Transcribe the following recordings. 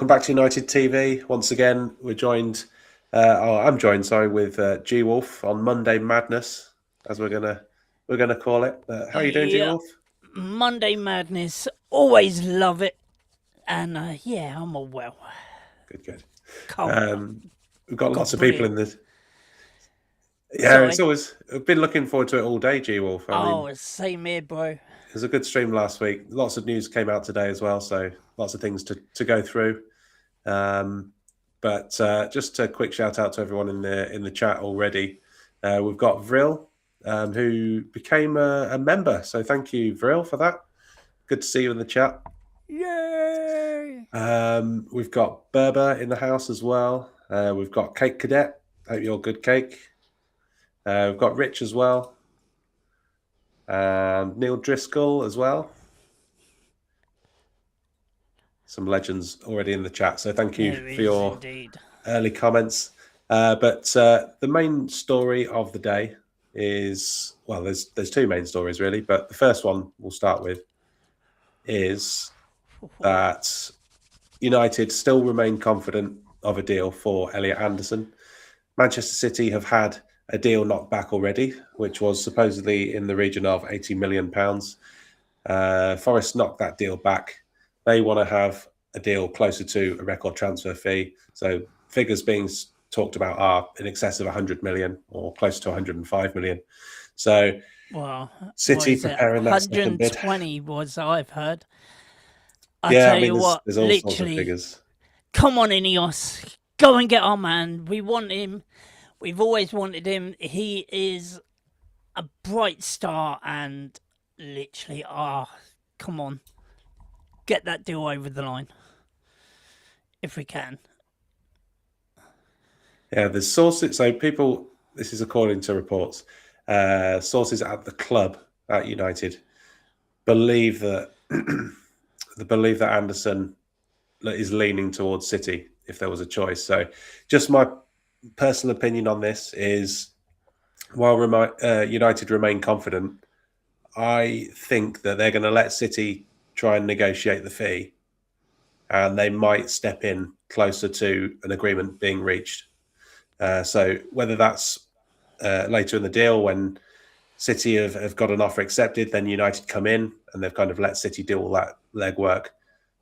Welcome back to United TV. Once again, we're joined. I'm joined, with G Wolf on Monday Madness, as we're gonna call it. How are you doing, G Yeah, Wolf? Monday Madness. Always love it. And yeah, I'm all well. Good. Can't We've got got lots of people brilliant. in this. Yeah, it's Sorry. always. I've been looking forward to it all day, G Wolf. I mean, Oh, same here, bro. it was a good stream last week. Lots of news came out today as well, so lots of things to go through. But just a quick shout out to everyone in the chat already. We've got Vril, who became a member. So thank you, Vril, for that. Good to see you in the chat. Yay! We've got Berber in the house as well. We've got Cake Cadet. Hope you're good, Cake. We've got Rich as well. And Neil Driscoll as well. Some legends already in the chat. So thank you There for is your indeed. early comments. But the main story of the day is, well, there's two main stories really, but the first one we'll start with is that United still remain confident of a deal for Elliot Anderson. Manchester City have had a deal knocked back already, which was supposedly in the region of £80 million. Forest knocked that deal back. They want to have a deal closer to a record transfer fee. So figures being talked about are in excess of 100 million or close to 105 million. So Well, City was it preparing that second bid. 120 was I've heard. I Yeah, tell I mean, you what, there's all sorts of literally, figures. come on, Ineos. Go and get our man. We want him. We've always wanted him. He is a bright star and literally, come on. Get that deal over the line. If we can. Yeah, there's sources. So people, this is according to reports, sources at the club at United believe that Anderson is leaning towards City if there was a choice. So just my personal opinion on this is, while United remain confident, I think that they're going to let City try and negotiate the fee, and they might step in closer to an agreement being reached. So whether that's later in the deal when City have got an offer accepted, then United come in and they've kind of let City do all that legwork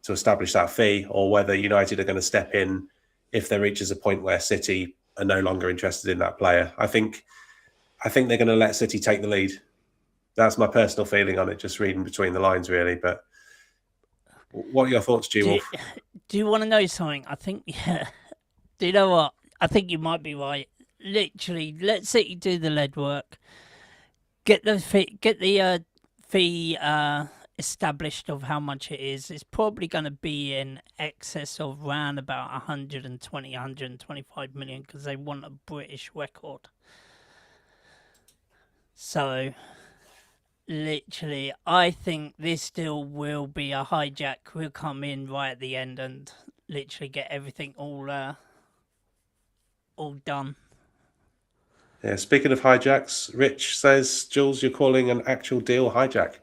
to establish that fee, or whether United are going to step in if there reaches a point where City are no longer interested in that player. I think they're going to let City take the lead. That's my personal feeling on it, just reading between the lines, really. But what are your thoughts, G Wolf? Do you want to know something? I think, yeah. Do you know what? I think you might be right. Literally, let City do the lead work. Get the fee established of how much it is. It's probably going to be in excess of around about 120, 125 million because they want a British record. So, literally, I think this deal will be a hijack. We'll come in right at the end and literally get everything all done. Yeah. Speaking of hijacks, Rich says, Jules, you're calling an actual deal hijack.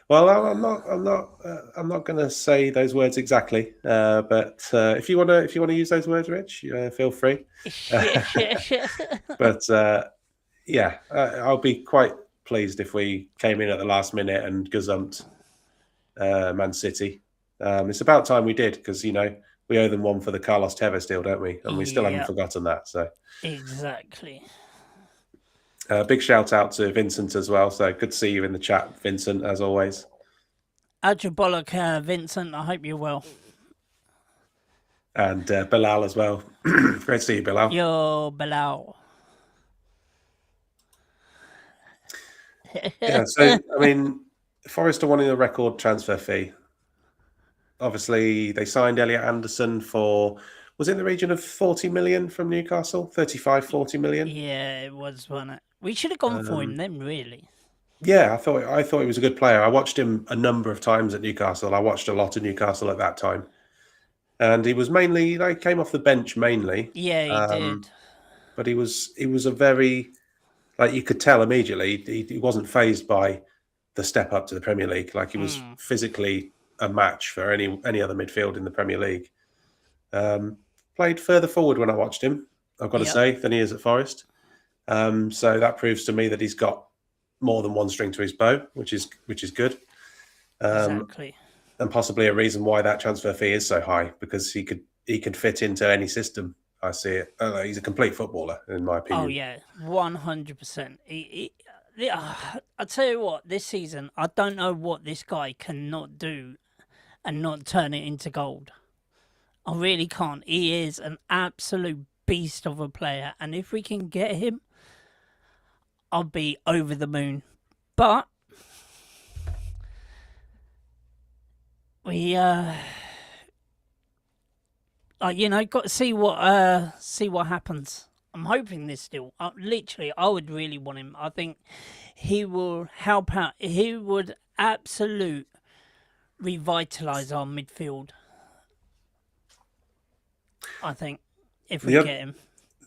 Well, I'm not going to say those words exactly, but if you want to use those words, Rich, feel free. But yeah, I'll be quite pleased if we came in at the last minute and gazumped Man City. It's about time we did, because we owe them one for the Carlos Tevez deal, don't we? And we still haven't forgotten that. So exactly. Big shout out to Vincent as well. So good to see you in the chat, Vincent, as always. Bollock, Vincent. I hope you're well. And Bilal as well. Great to see you, Bilal. Yo, Bilal. Yeah, so, I mean, Forest are wanting a record transfer fee. Obviously, they signed Elliot Anderson for, was it in the region of 40 million from Newcastle? 35, 40 million? Yeah, it was one. We should have gone for him then, really. Yeah, I thought he was a good player. I watched him a number of times at Newcastle. I watched a lot of Newcastle at that time. And he was mainly, came off the bench mainly. Yeah, he did. But he was a very, you could tell immediately, he wasn't fazed by the step up to the Premier League. He was physically a match for any other midfield in the Premier League. Played further forward when I watched him, I've got to Yep, say, than he is at Forest. So that proves to me that he's got more than one string to his bow, which is good. exactly. And possibly a reason why that transfer fee is so high, because he could fit into any system. I see it. He's a complete footballer, in my Oh opinion. yeah, 100%. I tell you what, this season I don't know what this guy cannot do and not turn it into gold. I really can't. He is an absolute beast of a player, and if we can get him, I'll be over the moon. But we got to see what happens. I'm hoping this still. Literally, I would really want him. I think he will help out. He would absolute revitalise our midfield. I think if we The get him.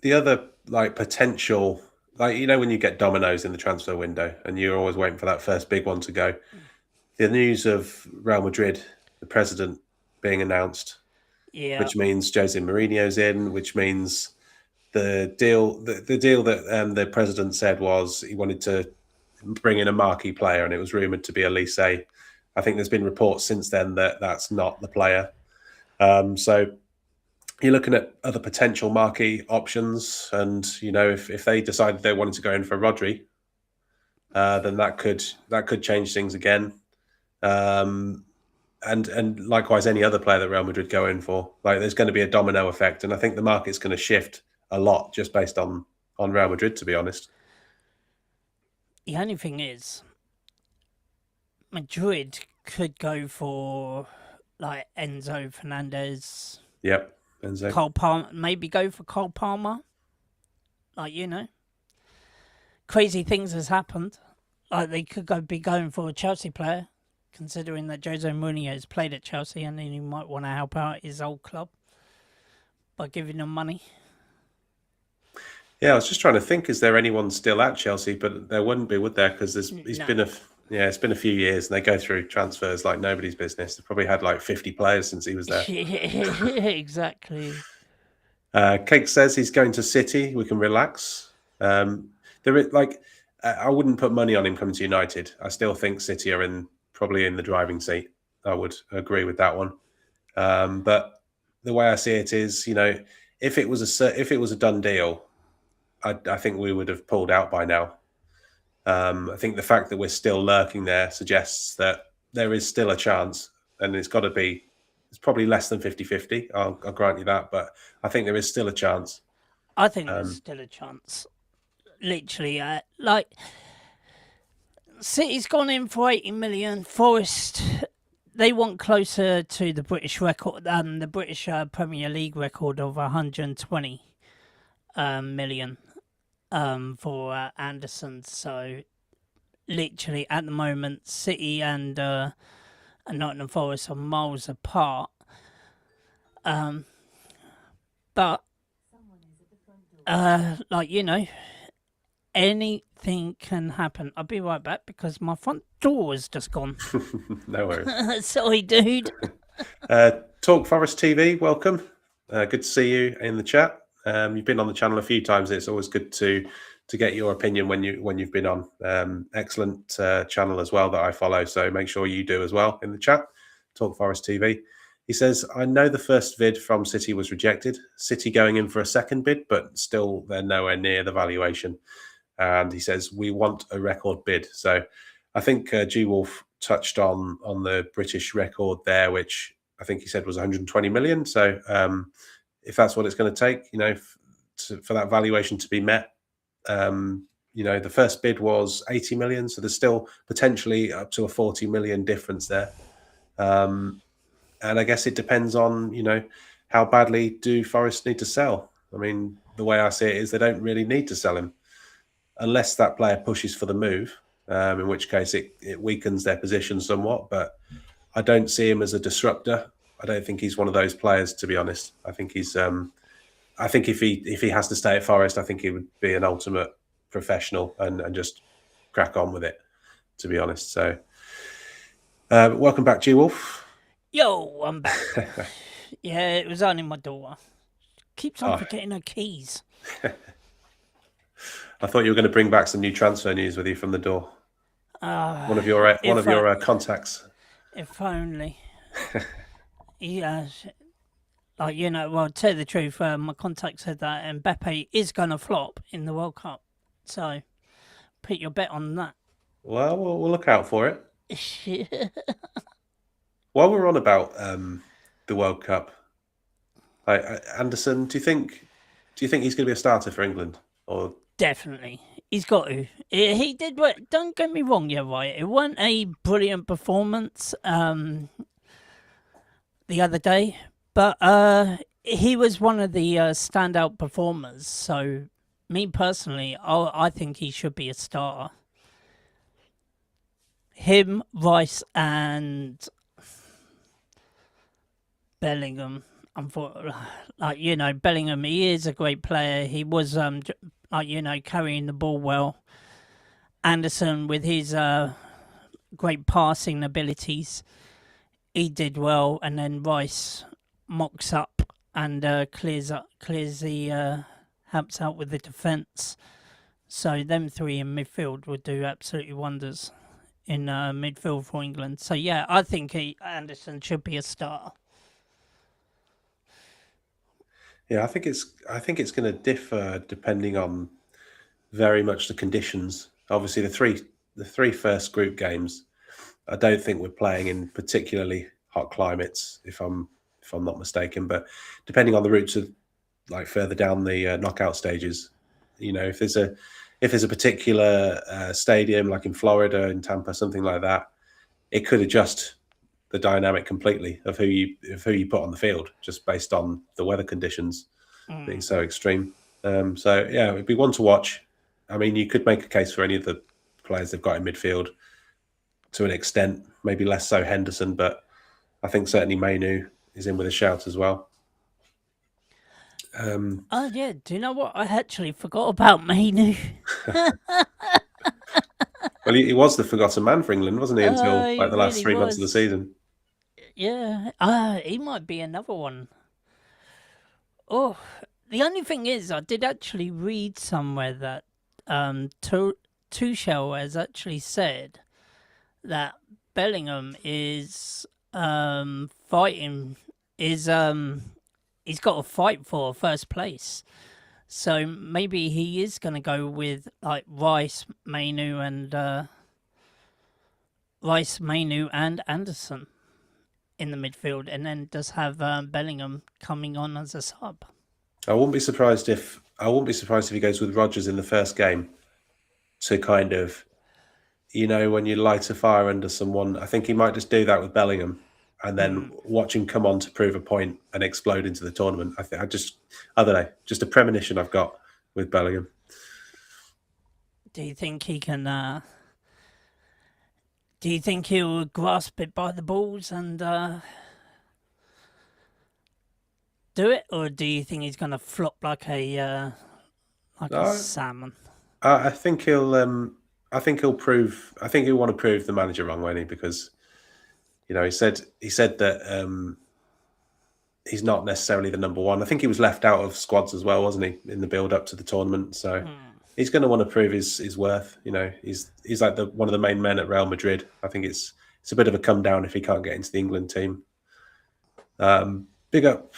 the other like potential, like when you get dominoes in the transfer window and you're always waiting for that first big one to go. The news of Real Madrid, the president being announced, Yeah, which means Jose Mourinho's in, which means the deal that the president said was he wanted to bring in a marquee player, and it was rumored to be Elise. I think there's been reports since then that that's not the player. So you're looking at other potential marquee options, and if they decided they wanted to go in for Rodri, then that could change things again. Um, and likewise, any other player that Real Madrid go in for, like there's going to be a domino effect, and I think the market's going to shift a lot just based on Real Madrid, to be honest. the only thing is, Madrid could go for like Enzo Fernandez, Yep, Enzo. Cole Palmer, maybe go for Cole Palmer. Like crazy things has happened. Like they could be going for a Chelsea player, considering that Jose Mourinho has played at Chelsea and he might want to help out his old club by giving them money. Yeah, I was just trying to think: is there anyone still at Chelsea? But there wouldn't be, would there? Because No, it's been a few years, and they go through transfers like nobody's business. They've probably had like 50 players since he was there. exactly. Cake says he's going to City. We can relax. There is like I wouldn't put money on him coming to United. I still think City are probably in the driving seat. I would agree with that one. But the way I see it is, if it was a done deal, I think we would have pulled out by now. I think the fact that we're still lurking there suggests that there is still a chance, and it's probably less than 50-50. I'll grant you that, but I think there is still a chance. I think there's still a chance. Literally, like City's gone in for 80 million. Forest, they want closer to the British record than the British Premier League record of 120 million for Anderson. So literally at the moment, City and Nottingham Forest are miles apart. But anything can happen. I'll be right back because my front door has just gone. No worries. Sorry, dude. Talk Forest TV, welcome. Good to see you in the chat. You've been on the channel a few times. It's always good to get your opinion when you've been on. Excellent channel as well that I follow, so make sure you do as well in the chat. Talk Forest TV. He says, I know the first bid from City was rejected. City going in for a second bid, but still they're nowhere near the valuation. And he says, we want a record bid. So I think G Wolf touched on the British record there, which I think he said was 120 million. So if that's what it's going to take, for that valuation to be met, the first bid was 80 million. So there's still potentially up to a 40 million difference there. And I guess it depends on, how badly do Forest need to sell? I mean, the way I see it is they don't really need to sell him unless that player pushes for the move, in which case it weakens their position somewhat. But I don't see him as a disruptor. I don't think he's one of those players, to be honest. I think he's. I think if he has to stay at Forest, I think he would be an ultimate professional and just crack on with it, to be honest. So, welcome back, G Wolf. Yo, I'm back. Yeah, it was only my daughter. Keeps on Oh, forgetting her keys. I thought you were going to bring back some new transfer news with you from the door. Uh, One of if your contacts. if only. Yeah, like well, to tell you the truth, my contact said that Mbappe is gonna flop in the World Cup. So put your bet on that. Well, we'll look out for it. While we're on about the World Cup, Anderson, do you think he's going to be a starter for England? Or Definitely, he's got to. He did. What? Don't get me wrong. Yeah, right. It wasn't a brilliant performance the other day, but he was one of the standout performers. So, me personally, I think he should be a starter. Him, Rice, and Bellingham. Bellingham. He is a great player. He was carrying the ball well. Anderson with his great passing abilities, he did well, and then Rice mocks up and clears the helps out with the defence. So them three in midfield would do absolutely wonders in midfield for England. So yeah, I think Anderson should be a starter. yeah, I think it's going to differ depending on very much the conditions. Obviously, the three first group games, I don't think we're playing in particularly hot climates, if I'm not mistaken. But depending on the routes of like further down the knockout stages, if there's a particular stadium like in Florida, in Tampa, something like that, it could adjust the dynamic completely of who you put on the field just based on the weather conditions being so extreme. So yeah, it'd be one to watch. I mean, you could make a case for any of the players they've got in midfield to an extent, maybe less so Henderson, but I think certainly Mainu is in with a shout as well. Oh yeah, do you know what? I actually forgot about Mainu. Well, he was the forgotten man for England, wasn't he, until He like the last really 3 months of the was. season? Yeah, he might be another one. Oh, the only thing is, I did actually read somewhere that Tuchel has actually said that Bellingham is fighting is he's got to fight for first place. So maybe he is going to go with like Rice, Mainu, and Anderson in the midfield, and then just have Bellingham coming on as a sub. I wouldn't be surprised if he goes with Rodgers in the first game to kind of, when you light a fire under someone. I think he might just do that with Bellingham, and then watch him come on to prove a point and explode into the tournament. I don't know, just a premonition I've got with Bellingham. Do you think he can? Do you think he'll grasp it by the balls and do it, or do you think he's gonna flop like a salmon? I think he'll. I think he'll prove. I think he'll want to prove the manager wrong, won't he? Because he said that he's not necessarily the number one. I think he was left out of squads as well, wasn't he, in the build up to the tournament? So he's going to want to prove his worth. He's like one of the main men at Real Madrid. I think it's a bit of a come down if he can't get into the England team. Big up.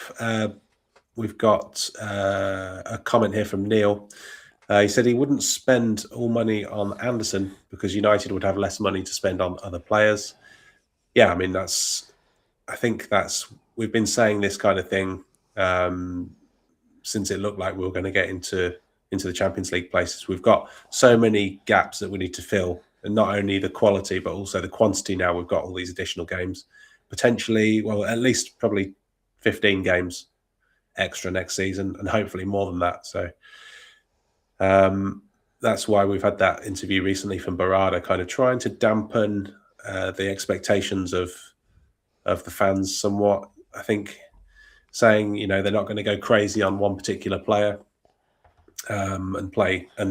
We've got a comment here from Neil. He said he wouldn't spend all money on Anderson because United would have less money to spend on other players. Yeah, I mean we've been saying this kind of thing since it looked like we were going to get into the Champions League places. We've got so many gaps that we need to fill, and not only the quality but also the quantity. Now we've got all these additional games, potentially, well, at least probably 15 games extra next season, and hopefully more than that. So that's why we've had that interview recently from Barada, kind of trying to dampen the expectations of the fans somewhat. I think saying they're not going to go crazy on one particular player and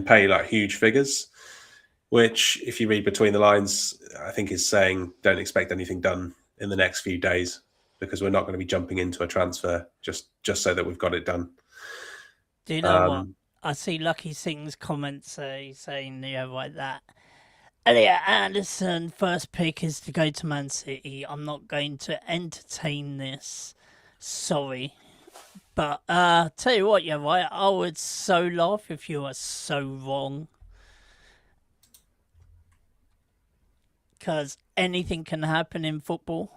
pay like huge figures, which, if you read between the lines, I think is saying don't expect anything done in the next few days, because we're not going to be jumping into a transfer just so that we've got it done. Do you know what? I see Lucky Singh's comments saying, like that. Elliot Anderson, first pick is to go to Man City. I'm not going to entertain this. Sorry. But tell you what, you're right. I would so laugh if you were so wrong. Because anything can happen in football.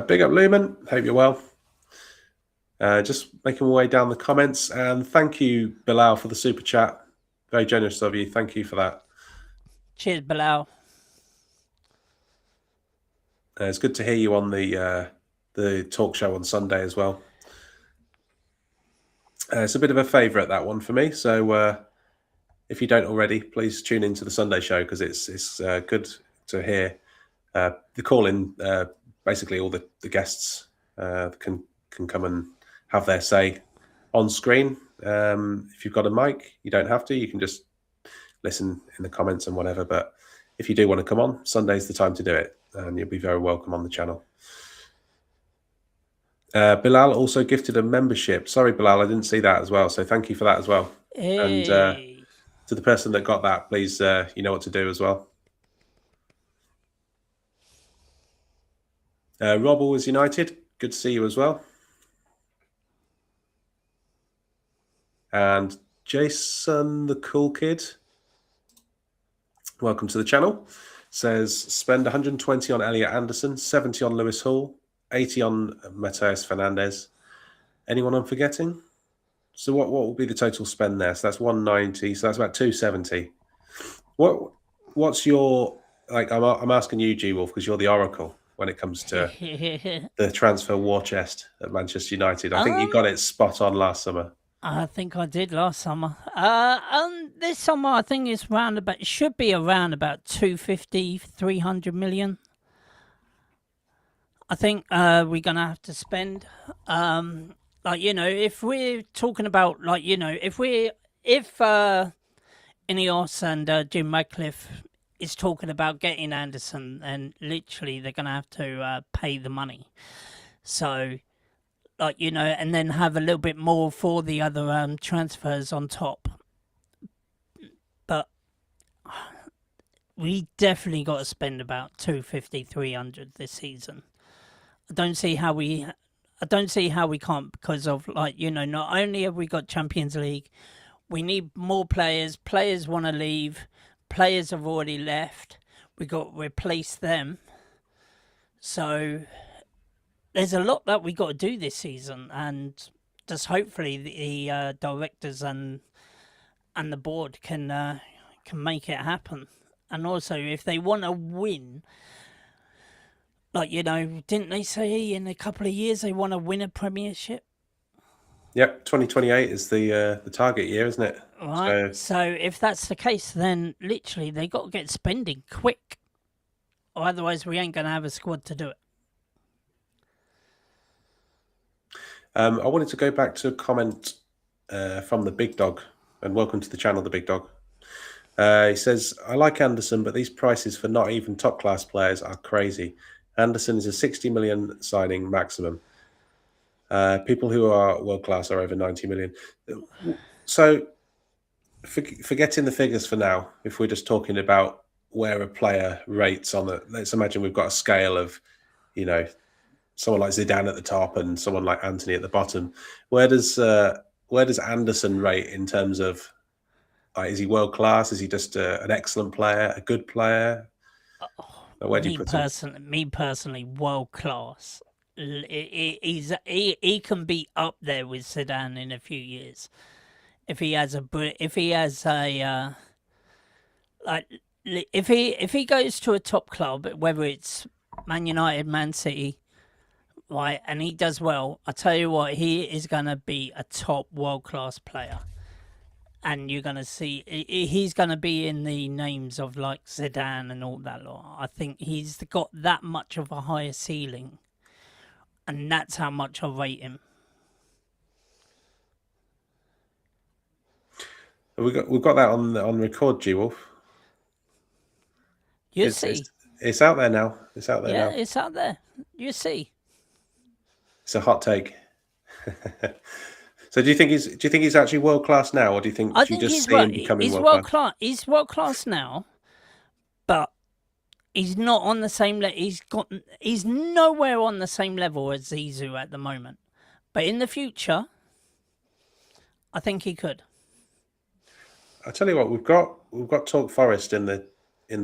Big up, Lumen. Hope you're well. Just making my way down the comments. And thank you, Bilal, for the super chat. Very generous of you. Thank you for that. Cheers, Bilal. It's good to hear you on the talk show on Sunday as well. It's a bit of a favourite, that one, for me. So if you don't already, please tune into the Sunday show, because it's good to hear the call-in. Basically, all the guests can come and have their say on screen. If you've got a mic, you don't have to. You can just listen in the comments and whatever. But if you do want to come on, Sunday's the time to do it, and you'll be very welcome on the channel. Bilal also gifted a membership. Sorry, Bilal, I didn't see that as well. So thank you for that as well. Hey. And to the person that got that, please, you know what to do as well. Rob, always United. Good to see you as well. And Jason, the cool kid, welcome to the channel. Says, spend 120 on Elliot Anderson, 70 on Lewis Hall, 80 on Mateus Fernandes. Anyone I'm forgetting? So what will be the total spend there? So that's 190. So that's about 270. What's your, like? I'm asking you, G Wolf, because you're the oracle when it comes to the transfer war chest at Manchester United. I think you got it spot on last summer. I think I did last summer. This summer I think it's it should be around about 250, 300 million. I think we're gonna have to spend. If we're talking about if Ineos and Jim Radcliffe is talking about getting Anderson, then literally they're gonna have to pay the money. So, and then have a little bit more for the other transfers on top. But we definitely got to spend about 250, 300 this season. I don't see how we can't, because of not only have we got Champions League, we need more players. Players want to leave. Players have already left. We got to replace them. So there's a lot that we got to do this season, and just hopefully the directors and the board can make it happen. And also, if they want to win, didn't they say in a couple of years they want to win a Premiership? Yep, 2028 is the target year, isn't it? Right. So if that's the case, then literally they got to get spending quick, or otherwise we ain't going to have a squad to do it. I wanted to go back to a comment from the Big Dog, and welcome to the channel, the Big Dog. He says, I like Anderson, but these prices for not even top-class players are crazy. Anderson is a 60 million signing maximum. People who are world-class are over 90 million. So forgetting the figures for now, if we're just talking about where a player rates on let's imagine we've got a scale of, someone like Zidane at the top and someone like Antony at the bottom. Where does Anderson rate in terms of, is he world class? Is he just an excellent player, a good player? Where do you put him? Me personally, world class. He can be up there with Zidane in a few years if he has if he goes to a top club, whether it's Man United, Man City, right, and he does well, I tell you what, he is going to be a top world-class player. And you're going to see, he's going to be in the names of like Zidane and all that lot. I think he's got that much of a higher ceiling. And that's how much I rate him. We've got that on record, G Wolf. You see. It's out there now. It's out there Yeah, now. it's out there. You see. It's a hot take. So do you think he's actually world class now, or do I you think just see him becoming he's world world class? class. He's world class now, but he's not on the same level. He's nowhere on the same level as Zizou at the moment. But in the future, I think he could. I tell you what, we've got Talk Forest in the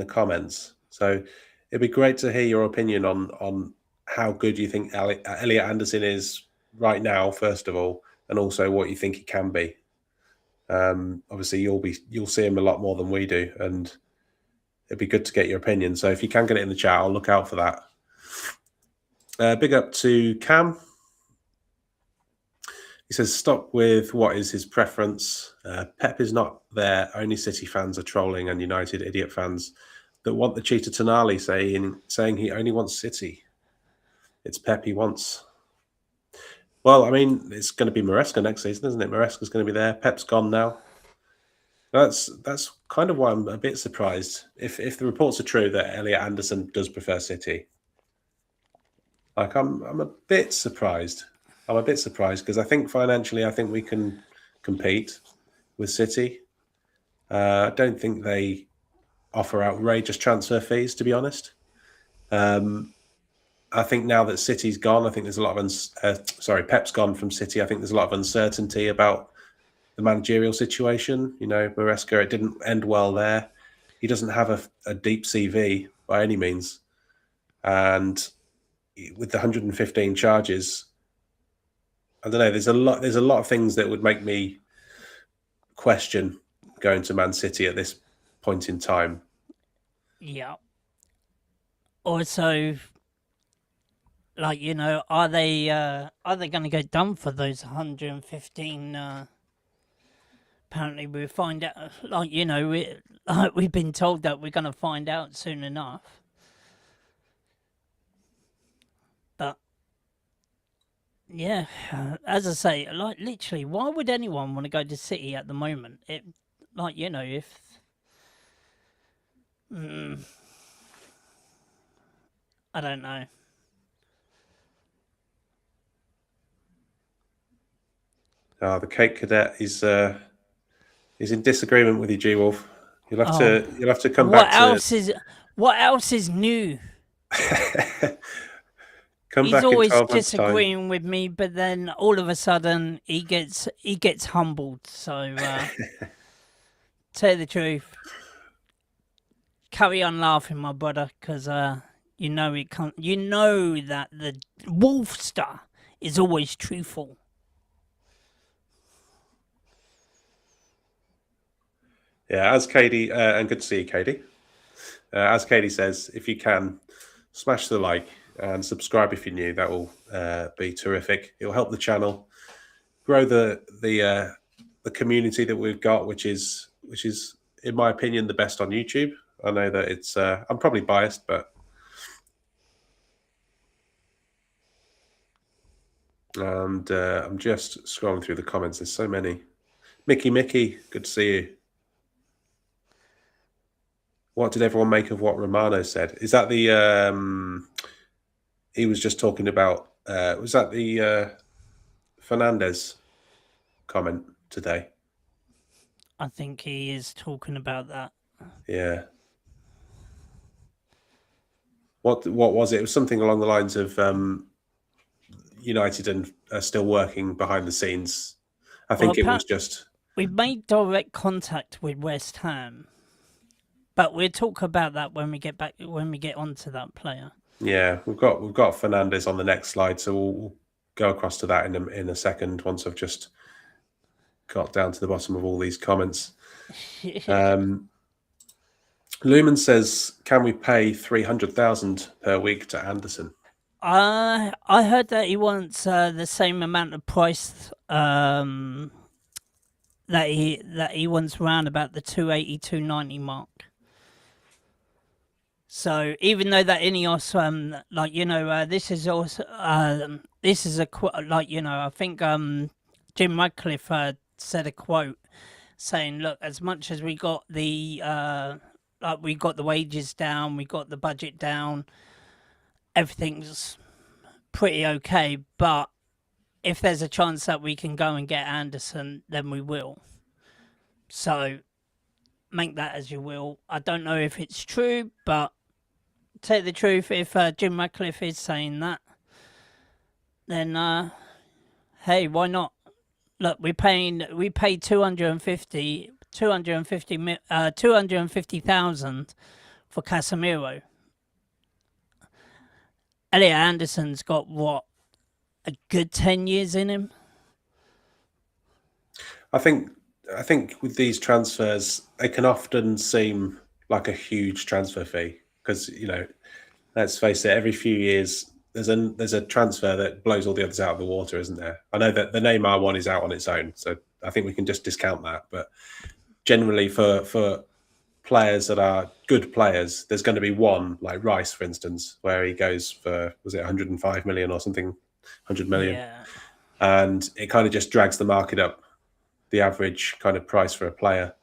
comments, so it'd be great to hear your opinion on how good you think Elliot Anderson is right now, first of all, and also what you think he can be. Obviously, you'll see him a lot more than we do, and it'd be good to get your opinion. So if you can get it in the chat, I'll look out for that. Big up to Cam. He says, stop with what is his preference. Pep is not there. Only City fans are trolling and United idiot fans that want the cheater Tonali saying he only wants City. It's Pep he wants. Well, I mean, it's going to be Maresca next season, isn't it? Maresca's going to be there. Pep's gone now. That's kind of why I'm a bit surprised. If the reports are true that Elliot Anderson does prefer City, like I'm a bit surprised. I'm a bit surprised because I think financially, I think we can compete with City. I don't think they offer outrageous transfer fees, to be honest. I think now that City's gone, I think there's a lot of Pep's gone from City. I think there's a lot of uncertainty about the managerial situation. You know, Maresca, it didn't end well there. He doesn't have a deep CV by any means, and with the 115 charges, I don't know. There's a lot of things that would make me question going to Man City at this point in time. Yeah. Also, like, are they going to get done for those 115? Apparently, we'll find out. Like, we've been told that we're going to find out soon enough. But yeah, as I say, like, literally, why would anyone want to go to City at the moment? If I don't know. The Cake Cadet is in disagreement with you, G Wolf. You'll have to come back to. What else is new? Come He's back in always 12 months' time. disagreeing with me, but then all of a sudden he gets humbled. So tell you the truth, carry on laughing, my brother, because you know it can't. You know that the Wolfster is always truthful. Yeah, as Katie, and good to see you, Katie. As Katie says, if you can, smash the like and subscribe if you're new. That will be terrific. It will help the channel grow the community that we've got, which is, in my opinion, the best on YouTube. I know that it's. I'm probably biased, but. And I'm just scrolling through the comments. There's so many. Mickey, good to see you. What did everyone make of what Romano said? Is that the he was just talking about? Was that the Fernandes comment today? I think he is talking about that. Yeah. What was it? It was something along the lines of United and are still working behind the scenes. I think it was just. We've made direct contact with West Ham, but we'll talk about that when we get onto that player. Yeah, we've got Fernandes on the next slide, so we'll go across to that in a second once I've just got down to the bottom of all these comments. Lumen says, "Can we pay 300,000 per week to Anderson?" I heard that he wants the same amount of price that he wants around about the 280, 290 mark. So even though that Ineos, this is also this is a I think Jim Radcliffe said a quote saying, "Look, as much as we got the Like we got the wages down, we got the budget down, everything's pretty okay. But if there's a chance that we can go and get Anderson, then we will. So make that as you will. I don't know if it's true, but tell the truth, if Jim Ratcliffe is saying that, then hey, why not? Look, we paid 250,000 for Casemiro. Elliot Anderson's got what, a good 10 years in him. I think with these transfers, they can often seem like a huge transfer fee because let's face it, every few years there's a transfer that blows all the others out of the water, isn't there? I know that the Neymar one is out on its own, so I think we can just discount that. But generally, for players that are good players, there's going to be one, like Rice, for instance, where he goes for, was it 105 million or something, 100 million, Yeah. and it kind of just drags the market up, the average kind of price for a player.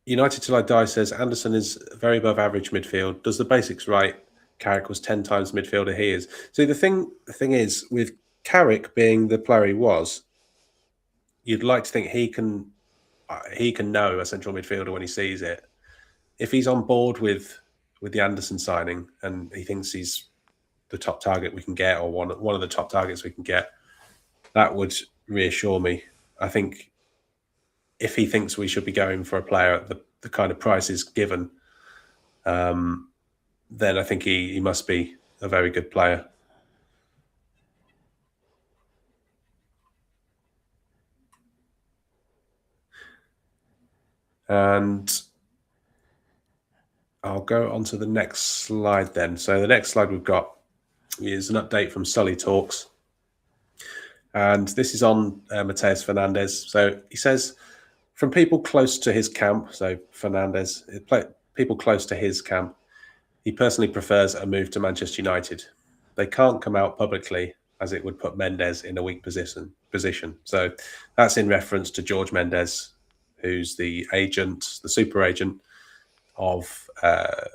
United Till I Die says Anderson is very above average midfield. Does the basics right? Carrick was 10 times midfielder he is. So the thing is, with Carrick being the player he was, you'd like to think he can know a central midfielder when he sees it. If he's on board with the Anderson signing and he thinks he's the top target we can get, or one of the top targets we can get, that would reassure me. I think if he thinks we should be going for a player at the kind of prices given, then I think he must be a very good player. And I'll go on to the next slide then. So the next slide we've got is an update from Sully Talks. And this is on Mateus Fernandes. So he says, from people close to his camp, so Fernandes, people close to his camp, he personally prefers a move to Manchester United. They can't come out publicly as it would put Mendes in a weak position. So that's in reference to George Mendes, who's the agent, the super agent of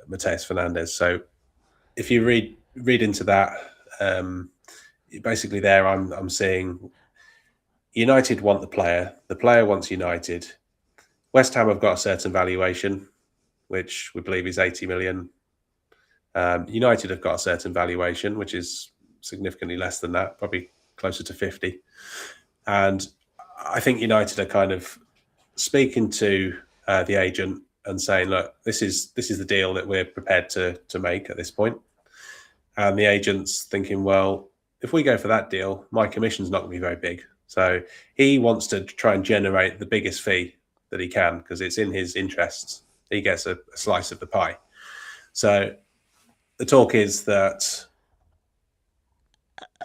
Mateus Fernandes. So if you read into that, basically there I'm seeing United want the player wants United. West Ham have got a certain valuation, which we believe is 80 million. United have got a certain valuation, which is significantly less than that, probably closer to 50. And I think United are kind of speaking to the agent and saying, look, this is the deal that we're prepared to make at this point. And the agent's thinking, well, if we go for that deal, my commission's not going to be very big. So he wants to try and generate the biggest fee that he can because it's in his interests. He gets a slice of the pie. So the talk is that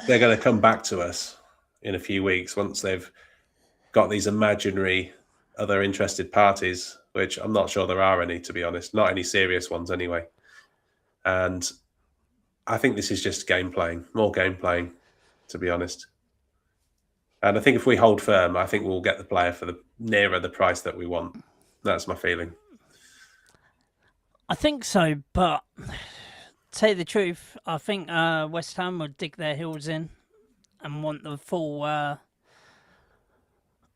they're going to come back to us in a few weeks once they've got these imaginary other interested parties, which I'm not sure there are any, to be honest, not any serious ones anyway. And I think this is just more game playing, to be honest. And I think if we hold firm, I think we'll get the player for nearer the price that we want. That's my feeling. I think so, but tell you the truth, I think West Ham would dig their heels in and want the full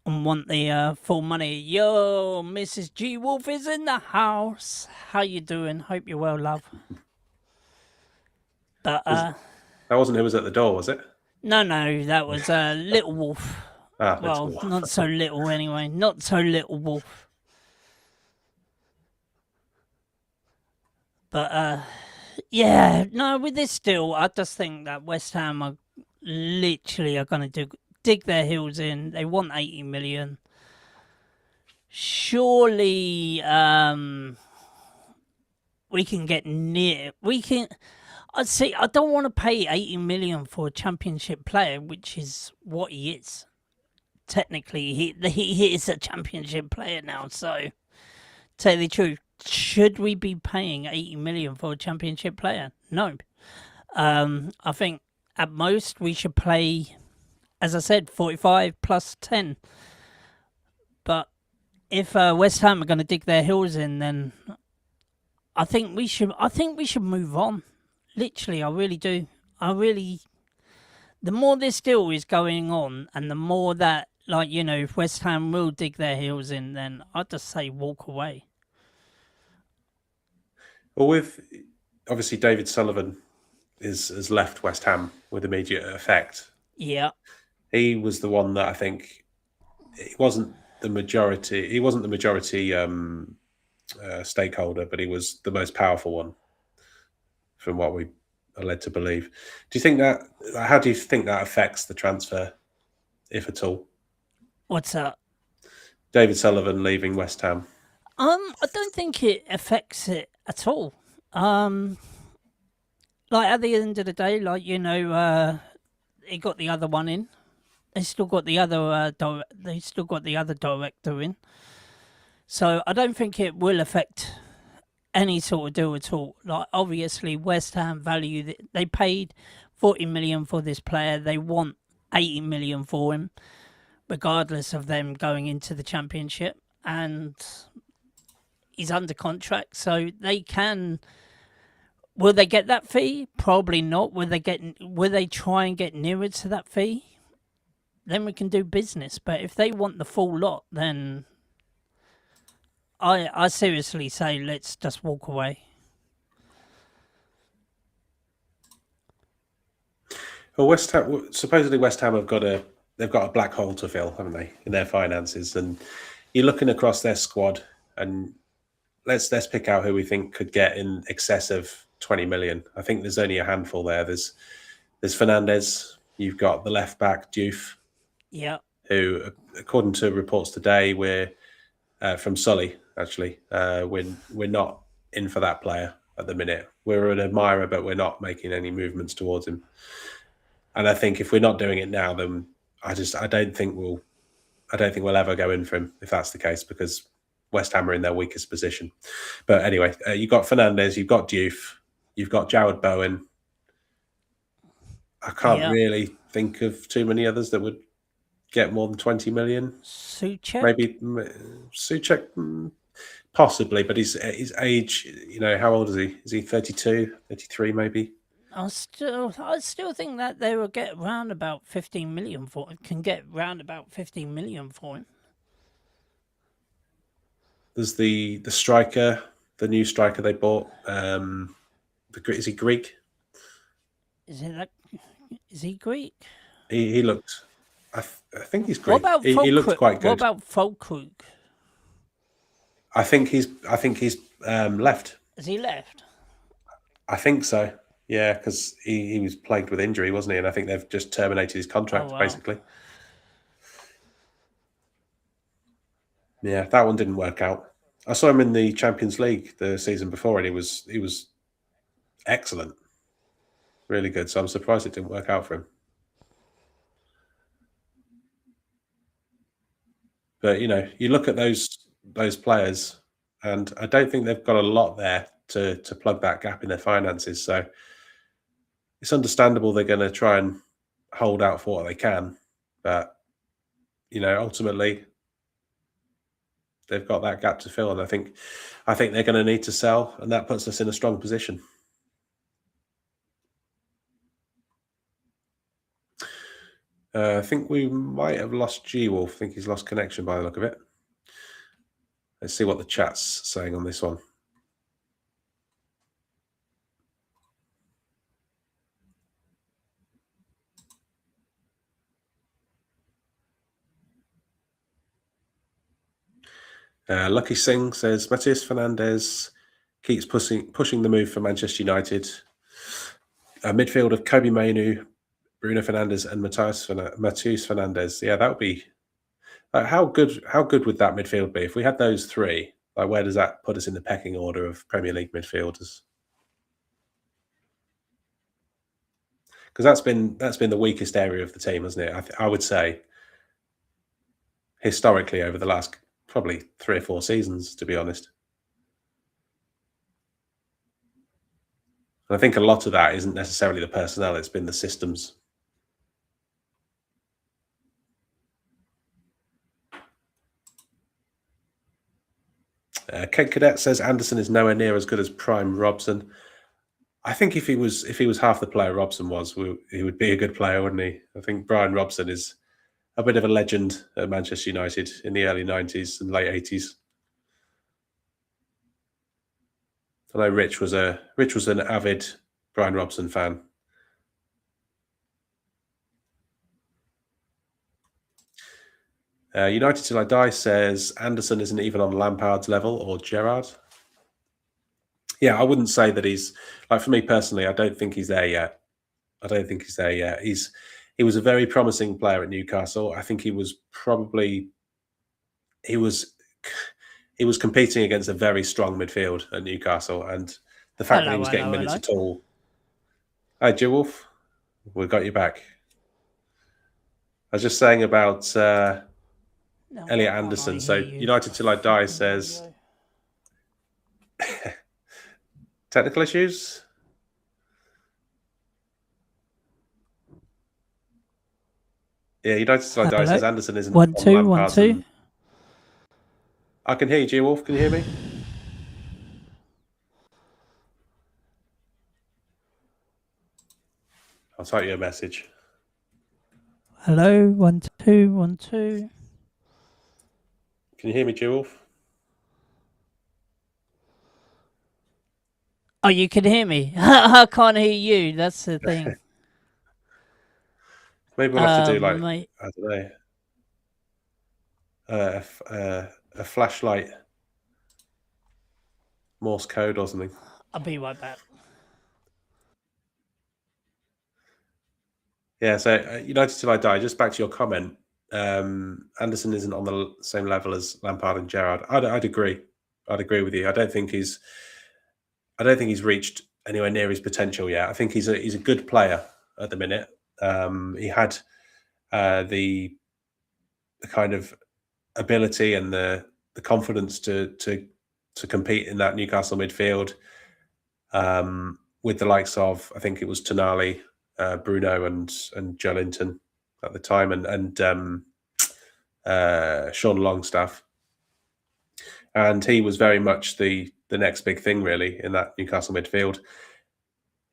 full money. Yo, Mrs. G Wolf is in the house. How you doing? Hope you're well, love. But that wasn't who was at the door, was it? No, that was Little Wolf. Little Wolf. Not so little anyway. Not so Little Wolf. But yeah, no, with this deal, I just think that West Ham are literally going to dig their heels in. They want 80 million. Surely we can get near. I'd say I don't want to pay 80 million for a championship player, which is what he is. Technically, he is a championship player now. So, tell the truth, should we be paying 80 million for a championship player? No. I think at most we should play, as I said, 45 plus 10. But if West Ham are going to dig their heels in, then I think we should. I think we should move on. Literally, I really do. I really. The more this deal is going on, and the more that, like, if West Ham will dig their heels in, then I'd just say walk away. Well, with obviously David Sullivan has left West Ham with immediate effect. Yeah. He was the one that I think he wasn't the majority. He wasn't the majority stakeholder, but he was the most powerful one, from what we are led to believe. Do you think that? How do you think that affects the transfer, if at all? What's that? David Sullivan leaving West Ham. I don't think it affects it at all. Like at the end of the day, like he got the other one in. They still got the other. They still got the other director in. So I don't think it will affect any sort of deal at all. Like obviously, West Ham value. They paid 40 million for this player. They want 80 million for him, regardless of them going into the Championship. And he's under contract, so they can. Will they get that fee? Probably not. Will they try and get nearer to that fee? Then we can do business. But if they want the full lot, then I seriously say let's just walk away. Well, West Ham supposedly West Ham they've got a black hole to fill, haven't they, in their finances? And you're looking across their squad, and let's pick out who we think could get in excess of 20 million. I think there's only a handful there. There's Fernandes. You've got the left back Diouf, Yeah. who, according to reports today, we're from Sully. Actually, we're not in for that player at the minute. We're an admirer, but we're not making any movements towards him. And I think if we're not doing it now, then I don't think we'll ever go in for him if that's the case, because West Ham are in their weakest position. But anyway, you've got Fernandes, you've got Diouf, you've got Jared Bowen. I can't really think of too many others that would get more than 20 million. Souček? Maybe Souček, possibly, but his age, how old is he? Is he 32, 33 maybe? I still think that they will get round about 15 million for him. Can get round about 15 million for him. There's the striker, the new striker they bought. Is he Greek? Is he Greek? He looked. I think he's Greek. What about he looked quite good. What about Fulkrug? I think he's left. Has he left? I think so. Yeah, because he was plagued with injury, wasn't he? And I think they've just terminated his contract, basically. Yeah, that one didn't work out. I saw him in the Champions League the season before, and he was excellent, really good. So I'm surprised it didn't work out for him. But you look at those players, and I don't think they've got a lot there to plug that gap in their finances. So it's understandable they're going to try and hold out for what they can, but ultimately they've got that gap to fill, and I think they're going to need to sell, and that puts us in a strong position. I think we might have lost G-Wolf. I think he's lost connection by the look of it. Let's see what the chat's saying on this one. Lucky Singh says Matheus Fernandes keeps pushing the move for Manchester United. A midfield of Kobe Mainoo, Bruno Fernandes, and Matheus Fernandes. Yeah, that would be. How good would that midfield be if we had those three? Like, where does that put us in the pecking order of Premier League midfielders? Because that's been the weakest area of the team, hasn't it? I would say historically over the last probably 3 or 4 seasons, to be honest. And I think a lot of that isn't necessarily the personnel; it's been the systems. Kate Cadet says Anderson is nowhere near as good as prime Robson. I think if he was half the player Robson was, he would be a good player, wouldn't he? I think Brian Robson is a bit of a legend at Manchester United in the early 90s and late 80s. I know Rich was an avid Brian Robson fan. United Till I Die says Anderson isn't even on Lampard's level or Gerrard. Yeah, I wouldn't say that he's like, for me personally, I don't think he's there yet. He was a very promising player at Newcastle. I think he was competing against a very strong midfield at Newcastle, and the fact that he was getting minutes at all. Hi, Joe Wolf. We got you back. I was just saying about Elliot Anderson. So United Till I Die says technical issues. Yeah, United Till I Die says Anderson isn't 1 2 1 2. I can hear you, G Wolf. Can you hear me? I'll type you a message. Hello, 1 2 1 2. Can you hear me, G Wolf? Oh, you can hear me. I can't hear you. That's the thing. Maybe we'll have to do like I don't know, a flashlight, Morse code or something. I'll be right back. Yeah, so United Till I Die. Just back to your comment, Anderson isn't on the same level as Lampard and Gerrard. I'd agree. I'd agree with you. I don't think he's reached anywhere near his potential yet. I think he's a good player at the minute. He had the kind of ability and the confidence to compete in that Newcastle midfield with the likes of, I think it was Tonali, Bruno, and Joelinton at the time, and Sean Longstaff, and he was very much the next big thing really in that Newcastle midfield.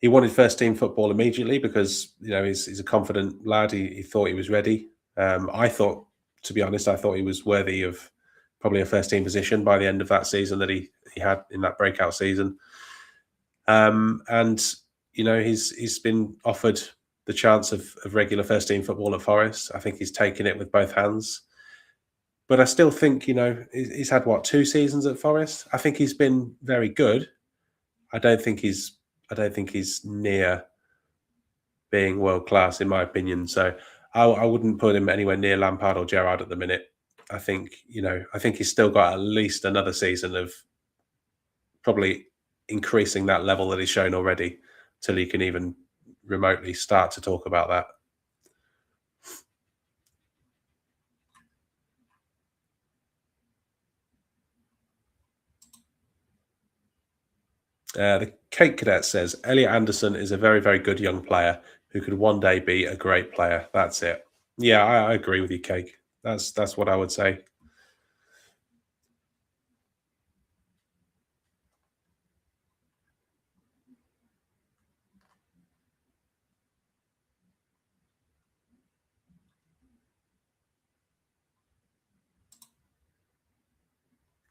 He wanted first team football immediately because he's a confident lad. He thought he was ready. I thought, to be honest, he was worthy of probably a first team position by the end of that season that he had in that breakout season. And he's been offered the chance of regular first team football at Forest. I think he's taken it with both hands. But I still think, he's had 2 seasons at Forest. I think he's been very good. I don't think he's near being world class, in my opinion. So I wouldn't put him anywhere near Lampard or Gerrard at the minute. I think he's still got at least another season of probably increasing that level that he's shown already till he can even remotely start to talk about that. The Cake Cadet says, Elliot Anderson is a very, very good young player who could one day be a great player. That's it. Yeah, I agree with you, Cake. That's what I would say.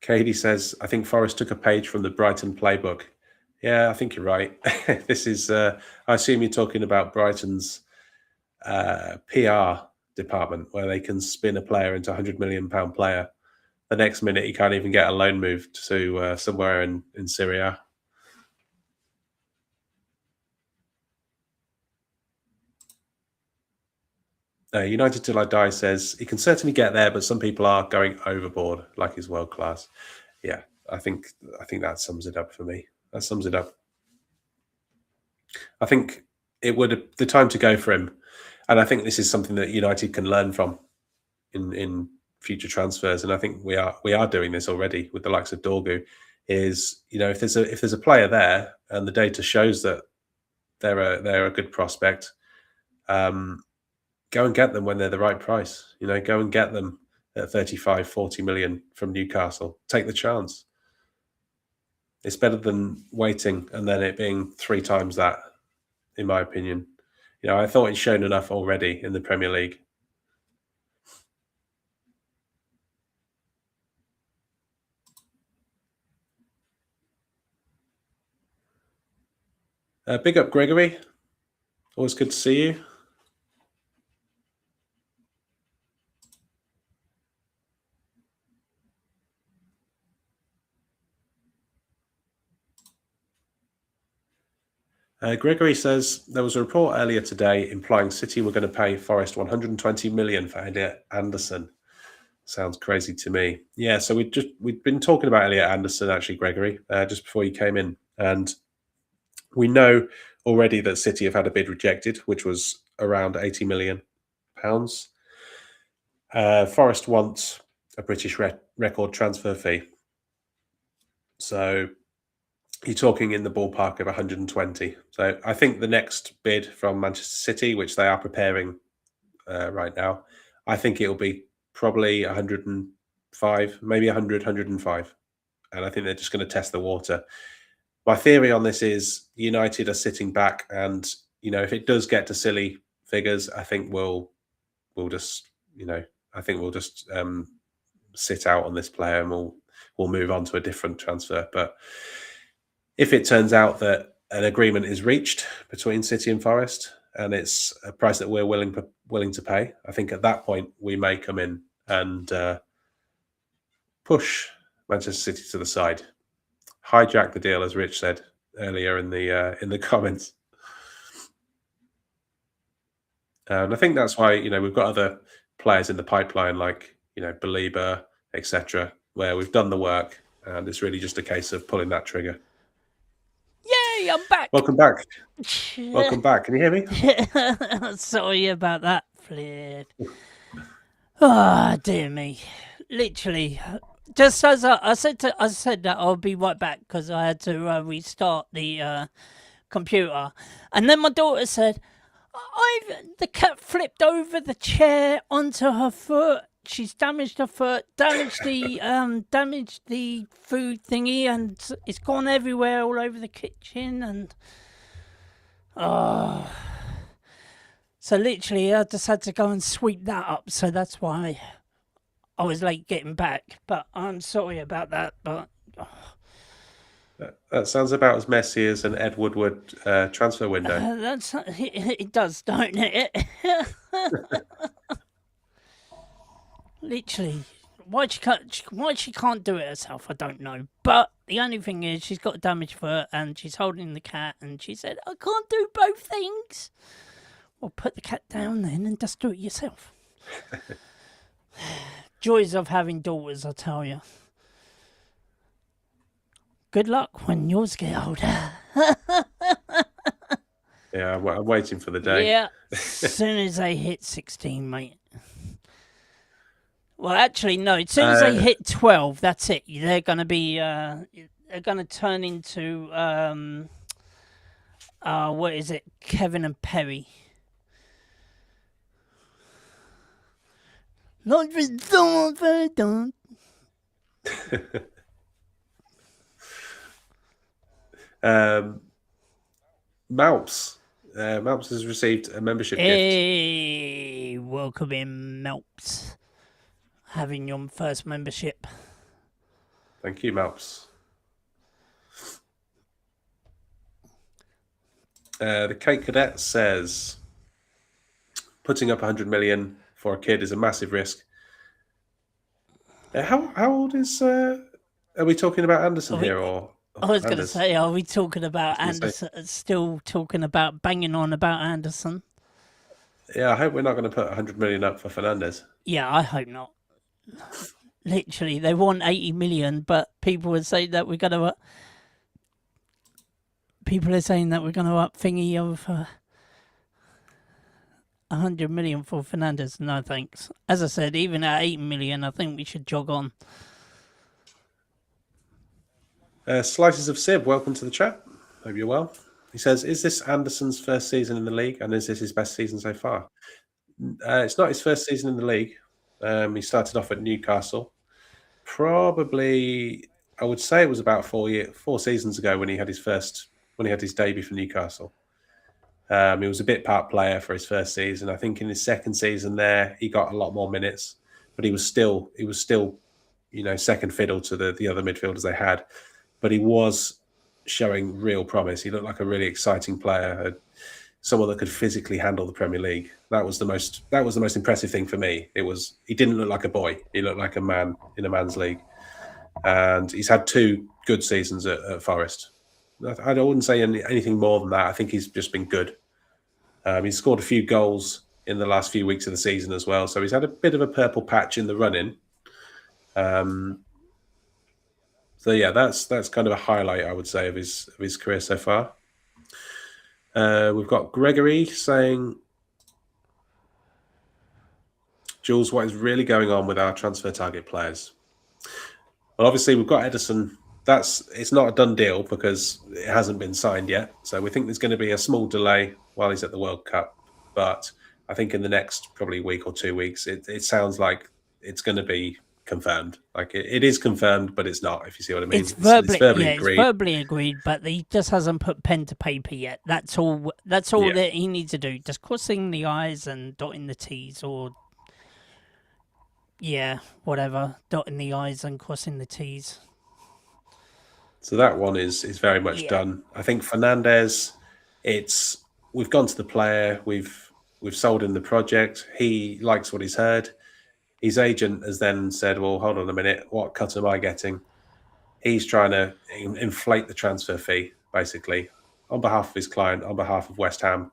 Katie says, I think Forest took a page from the Brighton playbook. Yeah, I think you're right. This is, I assume you're talking about Brighton's PR department, where they can spin a player into £100 million player. The next minute, he can't even get a loan moved to somewhere in Syria. United Till I Die says, he can certainly get there, but some people are going overboard, like he's world class. Yeah, I think that sums it up for me. That sums it up. I think it would the time to go for him, and I think this is something that United can learn from in future transfers. And I think we are doing this already with the likes of Dorgu. Is if there's a player there and the data shows that they're a good prospect, go and get them when they're the right price. Go and get them at 35, 40 million from Newcastle. Take the chance. It's better than waiting and then it being 3 times that, in my opinion. I thought he's shown enough already in the Premier League. Big up, Gregory. Always good to see you. Gregory says there was a report earlier today implying City were going to pay Forest 120 million for Elliot Anderson. Sounds crazy to me. Yeah, so we'd been talking about Elliot Anderson actually, Gregory, just before you came in, and we know already that City have had a bid rejected, which was around £80 million. Forest wants a British record transfer fee, so you're talking in the ballpark of 120. So I think the next bid from Manchester City, which they are preparing right now, I think it'll be probably 105, maybe 100, 105. And I think they're just going to test the water. My theory on this is United are sitting back, and if it does get to silly figures, I think we'll just sit out on this player and we'll move on to a different transfer. But if it turns out that an agreement is reached between City and Forest and it's a price that we're willing to pay, I think at that point we may come in and push Manchester City to the side, hijack the deal, as Rich said earlier in the comments. And I think that's why we've got other players in the pipeline like Belieber, etc., where we've done the work and it's really just a case of pulling that trigger. Yay, I'm back. Welcome back. Welcome back. Can you hear me? Sorry about that, Flair. Oh, dear me. Literally, just as I said that I'll be right back because I had to restart the computer, and then my daughter said, the cat flipped over the chair onto her foot. She's damaged her foot, damaged the food thingy, and it's gone everywhere, all over the kitchen, and so literally I just had to go and sweep that up. So that's why I was late getting back. But I'm sorry about that. But that sounds about as messy as an Ed Woodward transfer window. It does, don't it? Literally, why she can't do it herself, I don't know. But the only thing is, she's got a damaged foot and she's holding the cat, and she said, "I can't do both things." Well, put the cat down then and just do it yourself. Joys of having daughters, I tell you. Good luck when yours get older. Yeah, I'm waiting for the day. Yeah, as soon as they hit 16, mate. Well, actually, no. As soon as they hit 12, that's it. They're going to be. They're going to turn into. What is it? Kevin and Perry. Not for don't. Malps. Malps has received a membership gift. Hey, welcome in, Malps. Having your first membership. Thank you, Malps. The Kate Cadet says, putting up 100 million for a kid is a massive risk. How old is? Are we talking about Anderson here, or? I was going to say, are we talking about Anderson? Still talking about banging on about Anderson? Yeah, I hope we're not going to put 100 million up for Fernandes. Yeah, I hope not. Literally, they want 80 million, but people are saying that we're going to. People are saying that we're going to up thingy of 100 million for Fernandes. No thanks. As I said, even at 8 million, I think we should jog on. Slices of Sib, welcome to the chat. Hope you're well. He says, is this Anderson's first season in the league, and is this his best season so far? It's not his first season in the league. He started off at Newcastle. Probably, I would say it was about 4 seasons ago when he had his debut for Newcastle. He was a bit part player for his first season. I think in his second season there, he got a lot more minutes, but he was still, second fiddle to the other midfielders they had. But he was showing real promise. He looked like a really exciting player, someone that could physically handle the Premier League. That was the most impressive thing for me. He didn't look like a boy. He looked like a man in a man's league. And he's had 2 good seasons at Forest. I wouldn't say anything more than that. I think he's just been good. He's scored a few goals in the last few weeks of the season as well, so he's had a bit of a purple patch in the run-in. So yeah, that's kind of a highlight, I would say, of his career so far. We've got Gregory saying, Jules, what is really going on with our transfer target players? Well, obviously we've got Edison. It's not a done deal because it hasn't been signed yet. So we think there's going to be a small delay while he's at the World Cup. But I think in the next probably week or 2 weeks, it sounds like it's going to be confirmed. Like it is confirmed, but it's not, if you see what I mean. It's verbally agreed. It's verbally agreed, but he just hasn't put pen to paper yet. That's all that he needs to do. Just crossing the I's and dotting the T's, or whatever. Dotting the I's and crossing the T's. So that one is very much done. I think Fernandes, we've gone to the player, we've sold him the project. He likes what he's heard. His agent has then said, well, hold on a minute, what cut am I getting? He's trying to inflate the transfer fee, basically, on behalf of his client, on behalf of West Ham.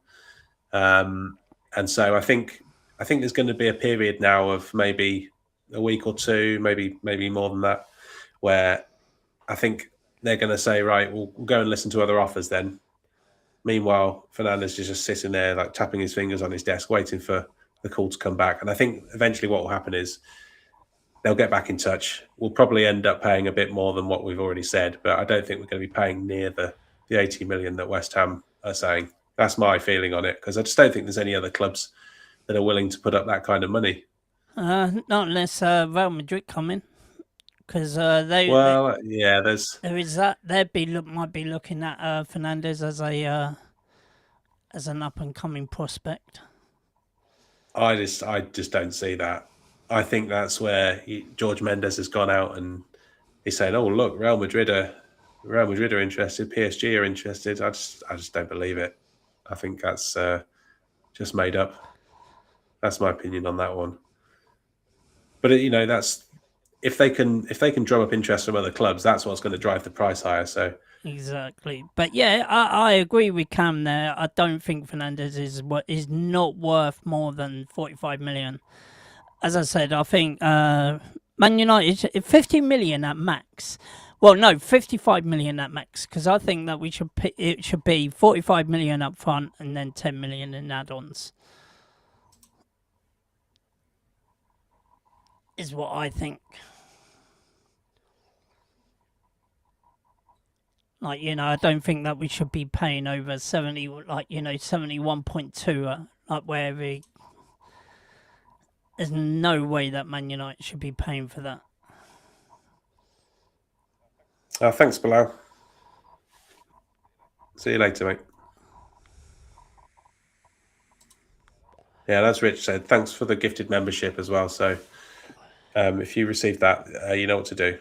And so I think there's going to be a period now of maybe a week or 2, maybe more than that, where I think they're going to say, right, we'll go and listen to other offers then. Meanwhile, Fernandes is just sitting there, like tapping his fingers on his desk, waiting for the call to come back. And I think eventually what will happen is they'll get back in touch. We'll probably end up paying a bit more than what we've already said, but I don't think we're going to be paying near the 80 million that West Ham are saying. That's my feeling on it, because I just don't think there's any other clubs that are willing to put up that kind of money. Not unless Real Madrid come in. Because there is that. Might be looking at Fernandes as an up and coming prospect. I just don't see that. I think that's where George Mendes has gone out and he's saying, "Oh, look, Real Madrid are interested, PSG are interested." I just don't believe it. I think that's just made up. That's my opinion on that one. But that's. If they can drum up interest from other clubs, that's what's going to drive the price higher. So exactly, but yeah, I agree with Cam there. I don't think Fernandes is not worth more than 45 million. As I said, I think Man United 50 million at max. Well, no, 55 million at max, because I think that it should be 45 million up front and then 10 million in add-ons. Is what I think. Like, I don't think that we should be paying over 70, 71.2, like wherever. There's no way that Man United should be paying for that. Thanks, Bilal. See you later, mate. Yeah, that's Rich said. Thanks for the gifted membership as well. So if you receive that, you know what to do.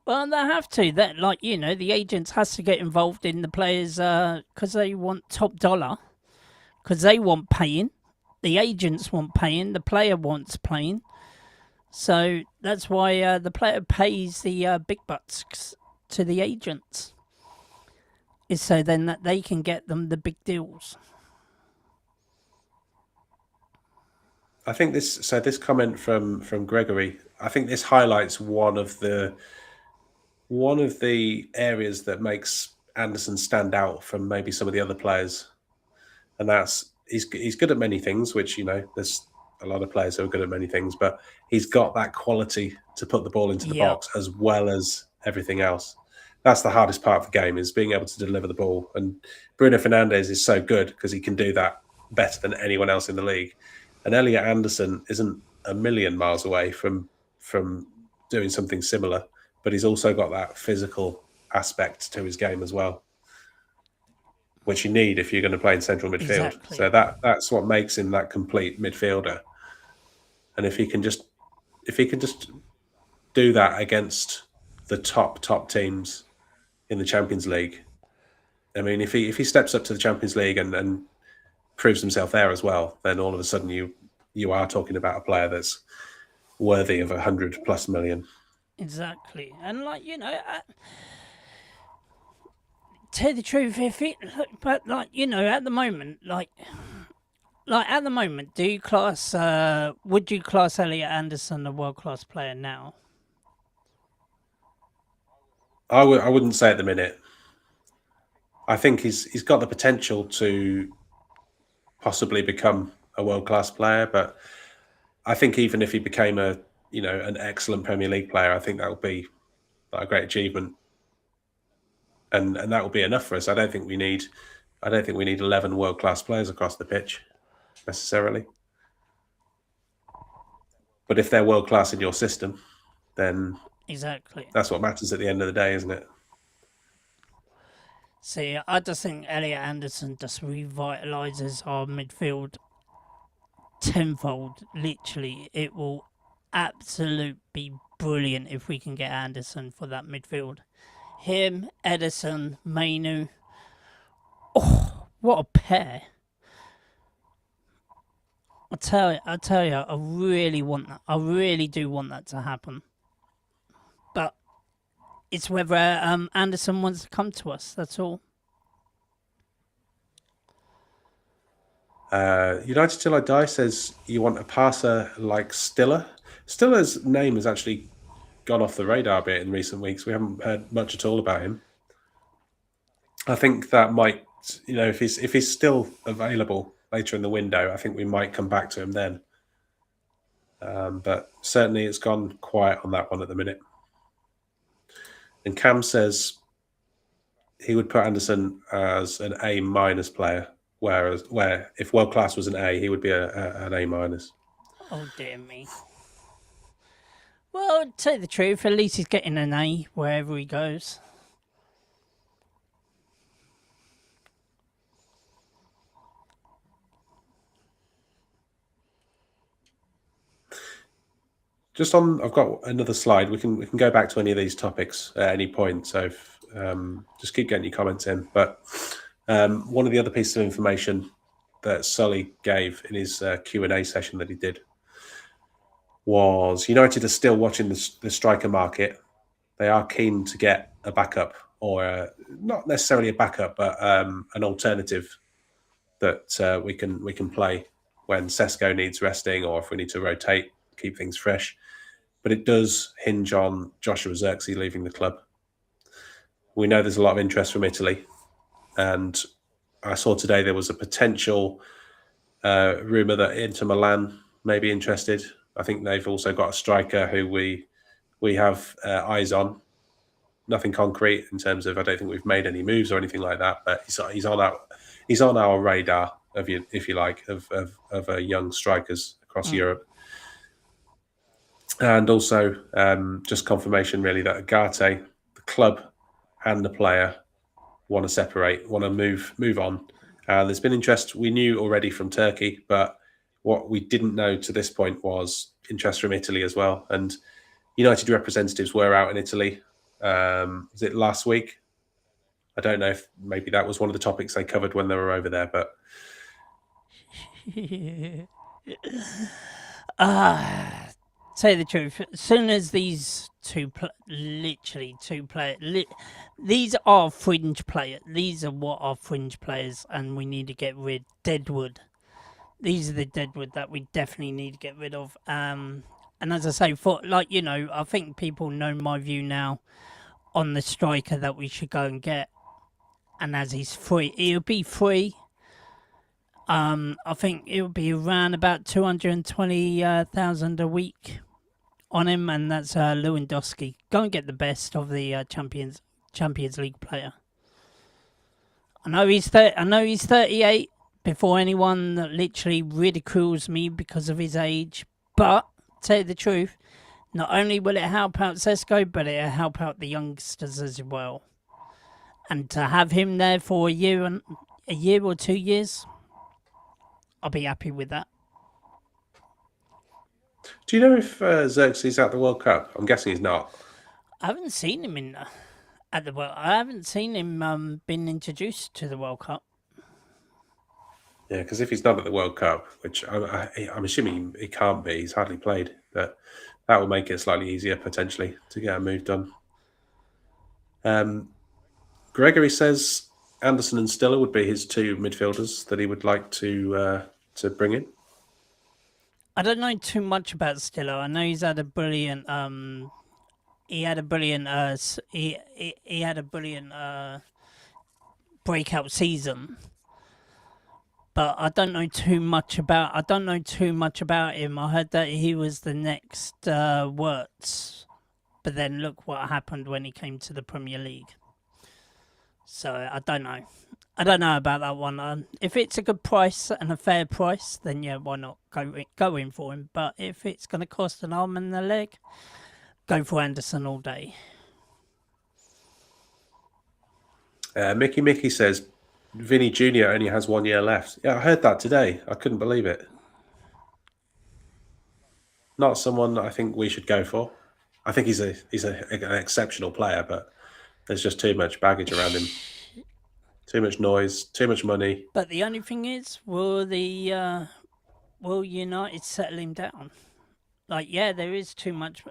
Well, they have to. That, the agents has to get involved in the players because they want top dollar, because they want paying. The agents want paying. The player wants playing. So that's why the player pays the big bucks to the agents. Is so then that they can get them the big deals. I think this comment from Gregory, I think this highlights one of the areas that makes Anderson stand out from maybe some of the other players, and that's he's good at many things, which there's a lot of players who are good at many things, but he's got that quality to put the ball into the box as well as everything else. That's the hardest part of the game, is being able to deliver the ball. And Bruno Fernandes is so good because he can do that better than anyone else in the league. And Elliot Anderson isn't a million miles away from doing something similar, but he's also got that physical aspect to his game as well, which you need if you're going to play in central midfield. Exactly. So that's what makes him that complete midfielder. And if he can just do that against the top teams in the Champions League, I mean, if he steps up to the Champions League and proves himself there as well, then all of a sudden you are talking about a player that's worthy of 100+ million. Exactly. And tell the truth, if it, but at the moment, do you class? Would you class Elliot Anderson a world-class player now? I wouldn't say at the minute. I think he's got the potential to possibly become a world-class player, but I think even if he became an excellent Premier League player, I think that would be a great achievement, and that will be enough for us. I don't think we need 11 world-class players across the pitch necessarily. But if they're world-class in your system, then Exactly. that's what matters at the end of the day, isn't it? See, I just think Elliot Anderson just revitalises our midfield tenfold. Literally, it will absolutely be brilliant if we can get Anderson for that midfield. Him, Edison, Mainu. Oh, what a pair! I tell you, I really want that. I really do want that to happen. But it's whether Anderson wants to come to us. That's all. United Till I Die says you want a passer like Stiller. Stiller's name has actually gone off the radar a bit in recent weeks. We haven't heard much at all about him. I think that might, if he's still available later in the window, I think we might come back to him then. But certainly it's gone quiet on that one at the minute. And Cam says he would put Anderson as an A- player, where if world class was an A, he would be an A-. Oh dear me. Well, to tell you the truth, at least he's getting an A wherever he goes. I've got another slide. We can go back to any of these topics at any point. So just keep getting your comments in. But one of the other pieces of information that Sully gave in his Q&A session that he did was United are still watching the striker market. They are keen to get a backup, or not necessarily a backup, but an alternative that we can play when Sesko needs resting, or if we need to rotate, keep things fresh. But it does hinge on Joshua Zirkzee leaving the club. We know there's a lot of interest from Italy, and I saw today there was a potential rumour that Inter Milan may be interested. I think they've also got a striker who we have eyes on. Nothing concrete in terms of, I don't think we've made any moves or anything like that, but he's on our radar, if you like, of young strikers across Europe. And also just confirmation really that Agate, the club and the player, want to separate, want to move on. There's been interest we knew already from Turkey, but what we didn't know to this point was interest from Italy as well. And United representatives were out in Italy. Was it last week? I don't know if maybe that was one of the topics they covered when they were over there, but Say the truth. As soon as these these are fringe players. These are what are fringe players, and we need to get rid. Deadwood. These are the Deadwood that we definitely need to get rid of. And as I say, I think people know my view now on the striker that we should go and get. And as he's free, he'll be free. I think it'll be around about 220,000 a week on him, and that's Lewandowski. Go and get the best of the Champions League player. I know he's 38. Before anyone literally ridicules me because of his age, but tell you the truth, Not only will it help out Sesko, but it'll help out the youngsters as well. And to have him there for a year or 2 years, I'll be happy with that. Do you know if Xerxes at the World Cup? I'm guessing he's not. I haven't seen him at the World. I haven't seen him been introduced to the World Cup. Yeah, because if he's not at the World Cup, which I'm assuming he can't be, he's hardly played, but that will make it slightly easier potentially to get a move done. Gregory says Anderson and Stiller would be his two midfielders that he would like to bring in. I don't know too much about Stiller. I know he's had a brilliant he had a brilliant he had a brilliant breakout season. But I don't know too much about him. I heard that he was the next Wirtz. But then look what happened when he came to the Premier League. So I don't know. I don't know about that one. If it's a good price and a fair price, then yeah, why not go in for him? But if it's going to cost an arm and a leg, go for Anderson all day. Mickey says Vinny Jr. only has 1 year left. Yeah, I heard that today. I couldn't believe it. Not someone that I think we should go for. I think he's an exceptional player, but there's just too much baggage around him. Too much noise, too much money. But the only thing is, will United settle him down? Like, yeah, there is too much.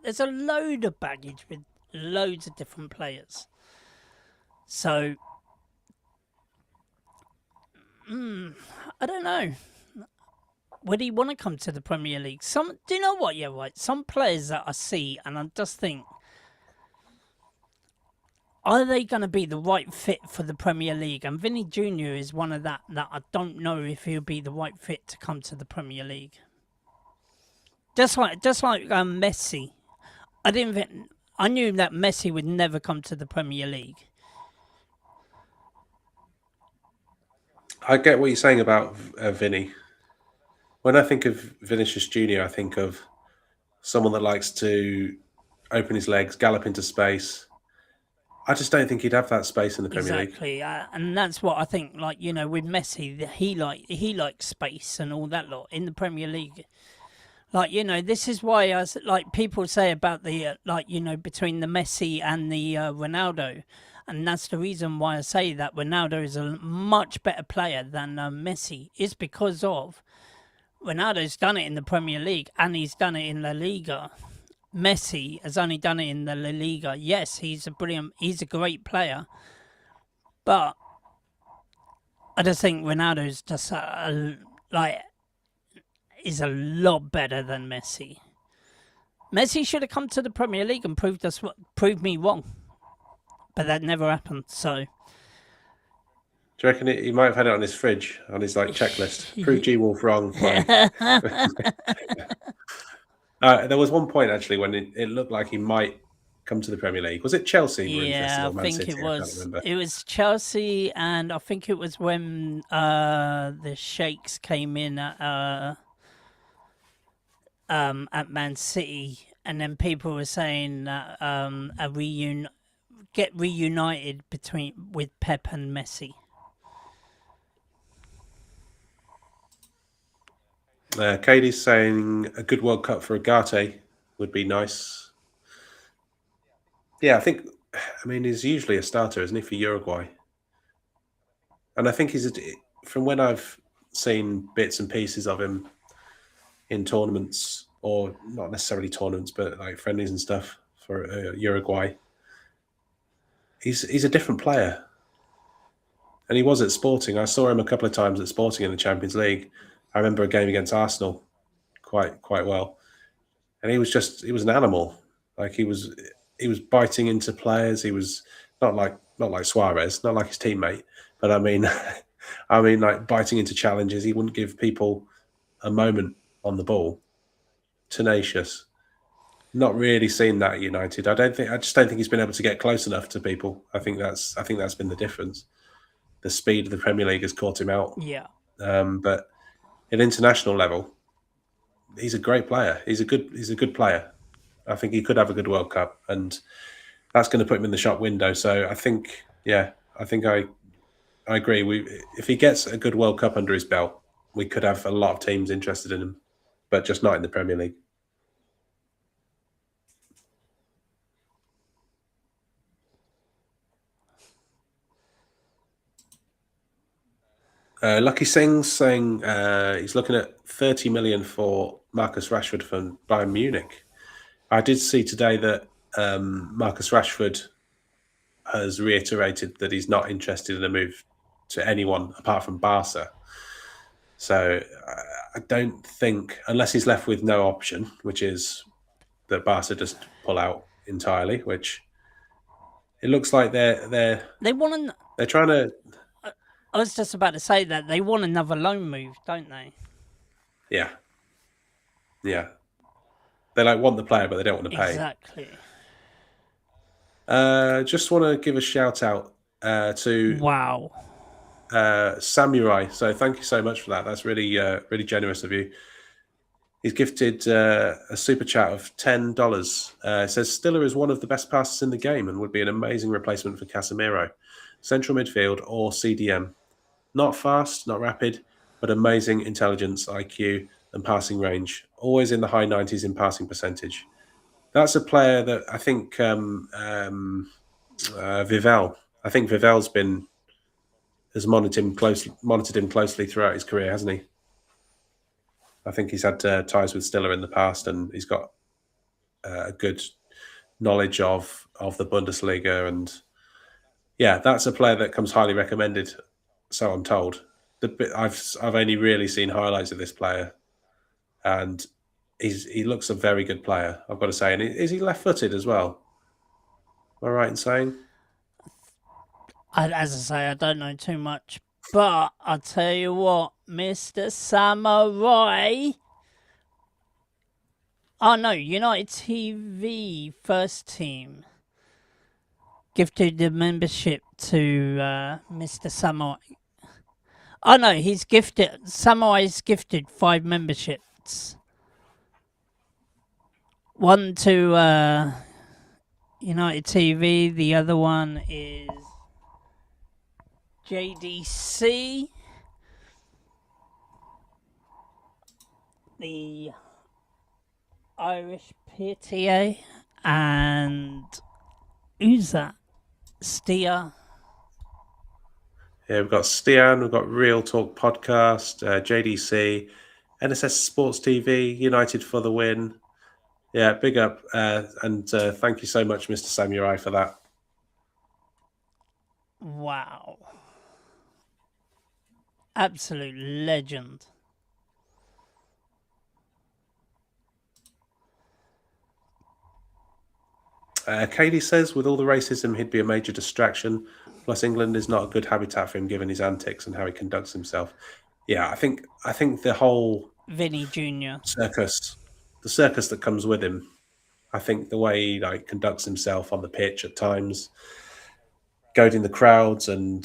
There's a load of baggage with loads of different players. So, I don't know. Would he want to come to the Premier League? Do you know what? Yeah, right. Some players that I see, and I just think, are they going to be the right fit for the Premier League? And Vinny Jr. is one of that I don't know if he'll be the right fit to come to the Premier League. Just like Messi, I knew that Messi would never come to the Premier League. I get what you're saying about Vinny. When I think of Vinicius Jr., I think of someone that likes to open his legs, gallop into space. I just don't think he'd have that space in the Premier League. Exactly, and that's what I think. Like, you know, with Messi, he likes space and all that lot in the Premier League. Like, you know, this is why people say about the between the Messi and the Ronaldo, and that's the reason why I say that Ronaldo is a much better player than Messi, is because of Ronaldo's done it in the Premier League and he's done it in La Liga. Messi has only done it in the La Liga. Yes, he's a great player, but I just think Ronaldo's just is a lot better than Messi. Messi should have come to the Premier League and proved me wrong, but that never happened. So, do you reckon he might have had it on his fridge, on his checklist? Prove G Wolf wrong. There was one point actually when it looked like he might come to the Premier League. Was it Chelsea? Yeah, I think it was. It was Chelsea, and I think it was when the Sheikhs came in at Man City, and then people were saying that get reunited with Pep and Messi. Katie's saying a good World Cup for Agate would be nice. Yeah, I mean, he's usually a starter, isn't he, for Uruguay? And I think from when I've seen bits and pieces of him in tournaments, or not necessarily tournaments, but like friendlies and stuff for Uruguay, he's a different player. And he was at Sporting. I saw him a couple of times at Sporting in the Champions League. I remember a game against Arsenal quite well, and he was an animal. Like he was biting into players. He was not like Suarez, not like his teammate, but I mean like biting into challenges. He wouldn't give people a moment on the ball. Tenacious. Not really seen that at United. I just don't think he's been able to get close enough to people. I think that's been the difference. The speed of the Premier League has caught him out. Yeah. But at international level, he's a great player. He's a good player. I think he could have a good World Cup, and that's going to put him in the shop window. So I think, yeah, I think I agree. If he gets a good World Cup under his belt, we could have a lot of teams interested in him, but just not in the Premier League. Lucky Singh's saying he's looking at 30 million for Marcus Rashford from Bayern Munich. I did see today that Marcus Rashford has reiterated that he's not interested in a move to anyone apart from Barca. So I don't think, unless he's left with no option, which is that Barca just pull out entirely, which it looks like They want to. they're trying to. I was just about to say that they want another loan move, don't they? Yeah, yeah. They want the player, but they don't want to pay. Exactly. Just want to give a shout out to Wow. Samurai. So thank you so much for that. That's really really generous of you. He's gifted a super chat of $10. It says Stiller is one of the best passers in the game and would be an amazing replacement for Casemiro. Central midfield or CDM. Not fast, not rapid, but amazing intelligence, IQ, and passing range. Always in the high 90s in passing percentage. That's a player that I think Vivel. I think Vivel's has monitored him closely throughout his career, hasn't he? I think he's had ties with Stiller in the past, and he's got a good knowledge of the Bundesliga. And yeah, that's a player that comes highly recommended. So I'm told. I've only really seen highlights of this player, and he looks a very good player, I've got to say. And is he left-footed as well? Am I right in saying? As I say, I don't know too much, but I'll tell you what, Mr. Samurai. Oh no, United TV first team gifted the membership to Mr. Samurai. Oh no, Samurai's gifted 5 memberships. One to United TV, the other one is JDC. The Irish PTA, and who's that? Stia. Yeah, we've got Stian, we've got Real Talk Podcast, JDC, NSS Sports TV, United for the win. Yeah, big up, and thank you so much, Mr. Samurai, for that. Wow. Absolute legend. Katie says, with all the racism, he'd be a major distraction. Plus, England is not a good habitat for him, given his antics and how he conducts himself. Yeah, I think the whole Vinny Jr. the circus that comes with him. I think the way he conducts himself on the pitch at times, goading the crowds, and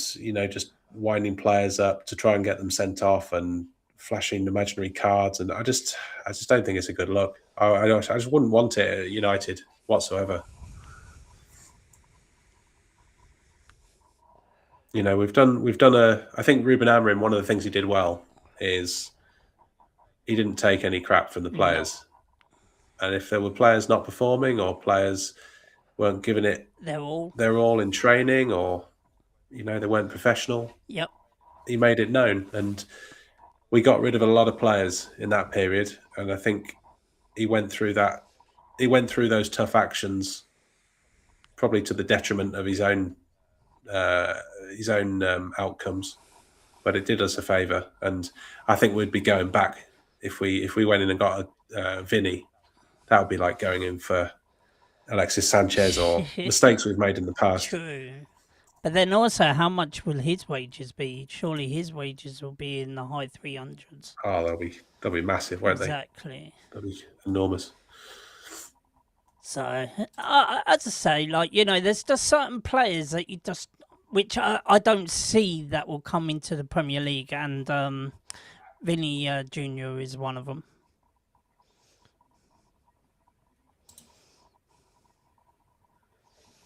just winding players up to try and get them sent off, and flashing imaginary cards, and I just don't think it's a good look. I just wouldn't want it at United whatsoever. We've done I think Ruben Amorim, one of the things he did well is he didn't take any crap from the players. No. And if there were players not performing or players weren't giving it they're all in training, or they weren't professional. Yep. He made it known, and we got rid of a lot of players in that period, and I think he went through that. He went through those tough actions, probably to the detriment of his own outcomes, but it did us a favour, and I think we'd be going back if we went in and got a Vinny. That would be like going in for Alexis Sanchez or mistakes we've made in the past. True. But then also, how much will his wages be? Surely his wages will be in the high 300s. Oh, they'll be massive, won't exactly. They'll be enormous. So, as I say, there's just certain players that you just, which I don't see that will come into the Premier League, and Vinny Jr. is one of them.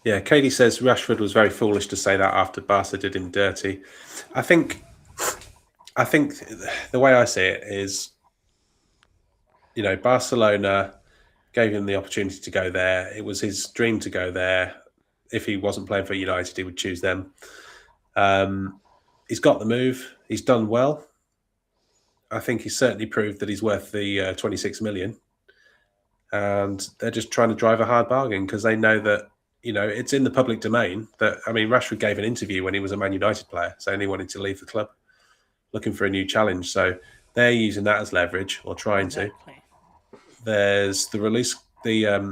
Yeah, Katie says Rashford was very foolish to say that after Barca did him dirty. I think I think the way I see it is, Barcelona gave him the opportunity to go there. It was his dream to go there. If he wasn't playing for United, he would choose them. He's got the move. He's done well. I think he's certainly proved that he's worth the 26 million. And they're just trying to drive a hard bargain because they know that it's in the public domain. That, I mean, Rashford gave an interview when he was a Man United player saying he wanted to leave the club, looking for a new challenge. So they're using that as leverage, or trying to. There's the release,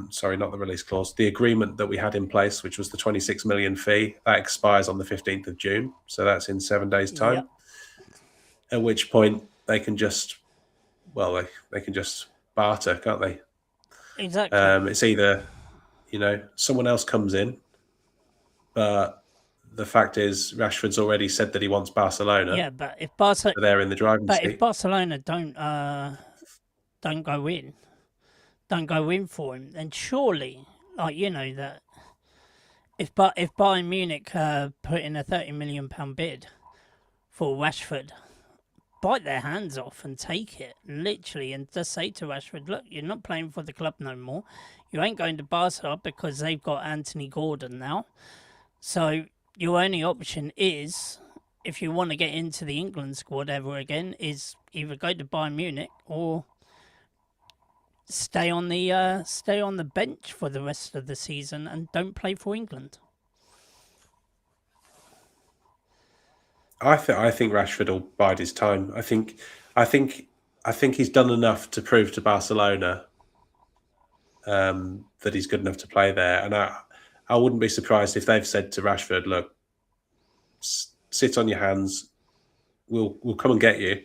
sorry, not the release clause, the agreement that we had in place, which was the 26 million fee. That expires on the 15th of June. So that's in 7 days' time. Yep. At which point they can just, they can just barter, can't they? Exactly. It's either, someone else comes in, but the fact is Rashford's already said that he wants Barcelona. Yeah, but if Barcelona, so they're in the driving seat. if Barcelona don't go in for him, then surely, that if Bayern Munich put in a £30 million bid for Rashford, bite their hands off and take it, literally, and just say to Rashford, look, you're not playing for the club no more. You ain't going to Barca because they've got Anthony Gordon now. So your only option is, if you want to get into the England squad ever again, is either go to Bayern Munich or stay on the bench for the rest of the season and don't play for England. I think Rashford will bide his time. I think he's done enough to prove to Barcelona that he's good enough to play there, and I wouldn't be surprised if they've said to Rashford, "Look, sit on your hands. We'll come and get you,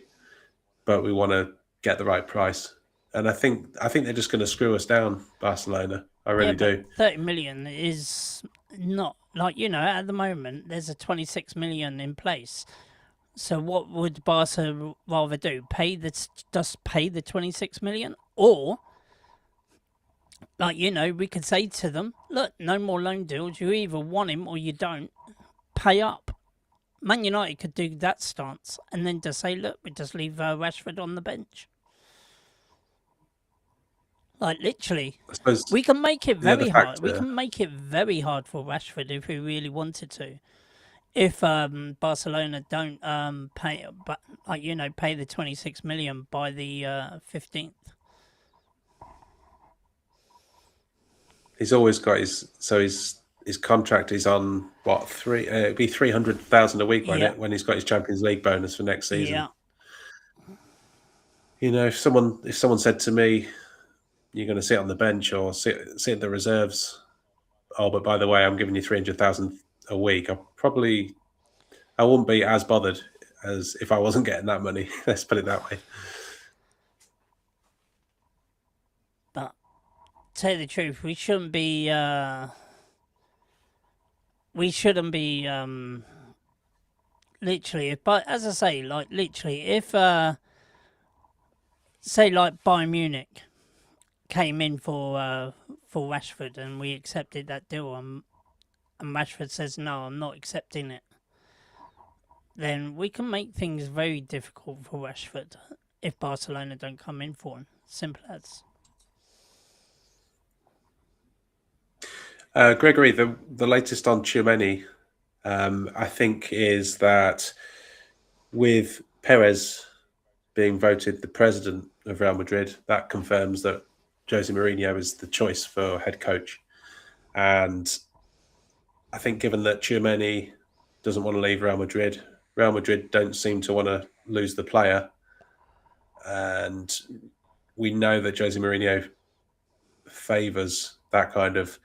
but we want to get the right price." And I think they're just going to screw us down, Barcelona. I really do. 30 million is not at the moment there's a 26 million in place. So what would Barca rather do? Just pay the 26 million, or we could say to them, look, no more loan deals. You either want him or you don't. Pay up. Man United could do that stance and then just say, look, we just leave Rashford on the bench. Literally, we can make it very hard. We can make it very hard for Rashford if we really wanted to. If Barcelona don't pay the 26 million by the 15th. He's always got his contract is on what, it'd be 300,000 a week, won't it, when he's got his Champions League bonus for next season. Yeah. If someone said to me, you're going to sit on the bench or sit in the reserves, oh, but by the way, I'm giving you 300,000 a week, I wouldn't be as bothered as if I wasn't getting that money. Let's put it that way. But tell you the truth, we shouldn't be literally, but as I say, literally, if say Bayern Munich came in for Rashford and we accepted that deal, and Rashford says no, I'm not accepting it, then we can make things very difficult for Rashford if Barcelona don't come in for him. Simple as. Gregory, the latest on Tchouaméni, I think, is that with Perez being voted the president of Real Madrid, that confirms that Jose Mourinho is the choice for head coach. And I think given that Tchouaméni doesn't want to leave Real Madrid don't seem to want to lose the player. And we know that Jose Mourinho favours that kind of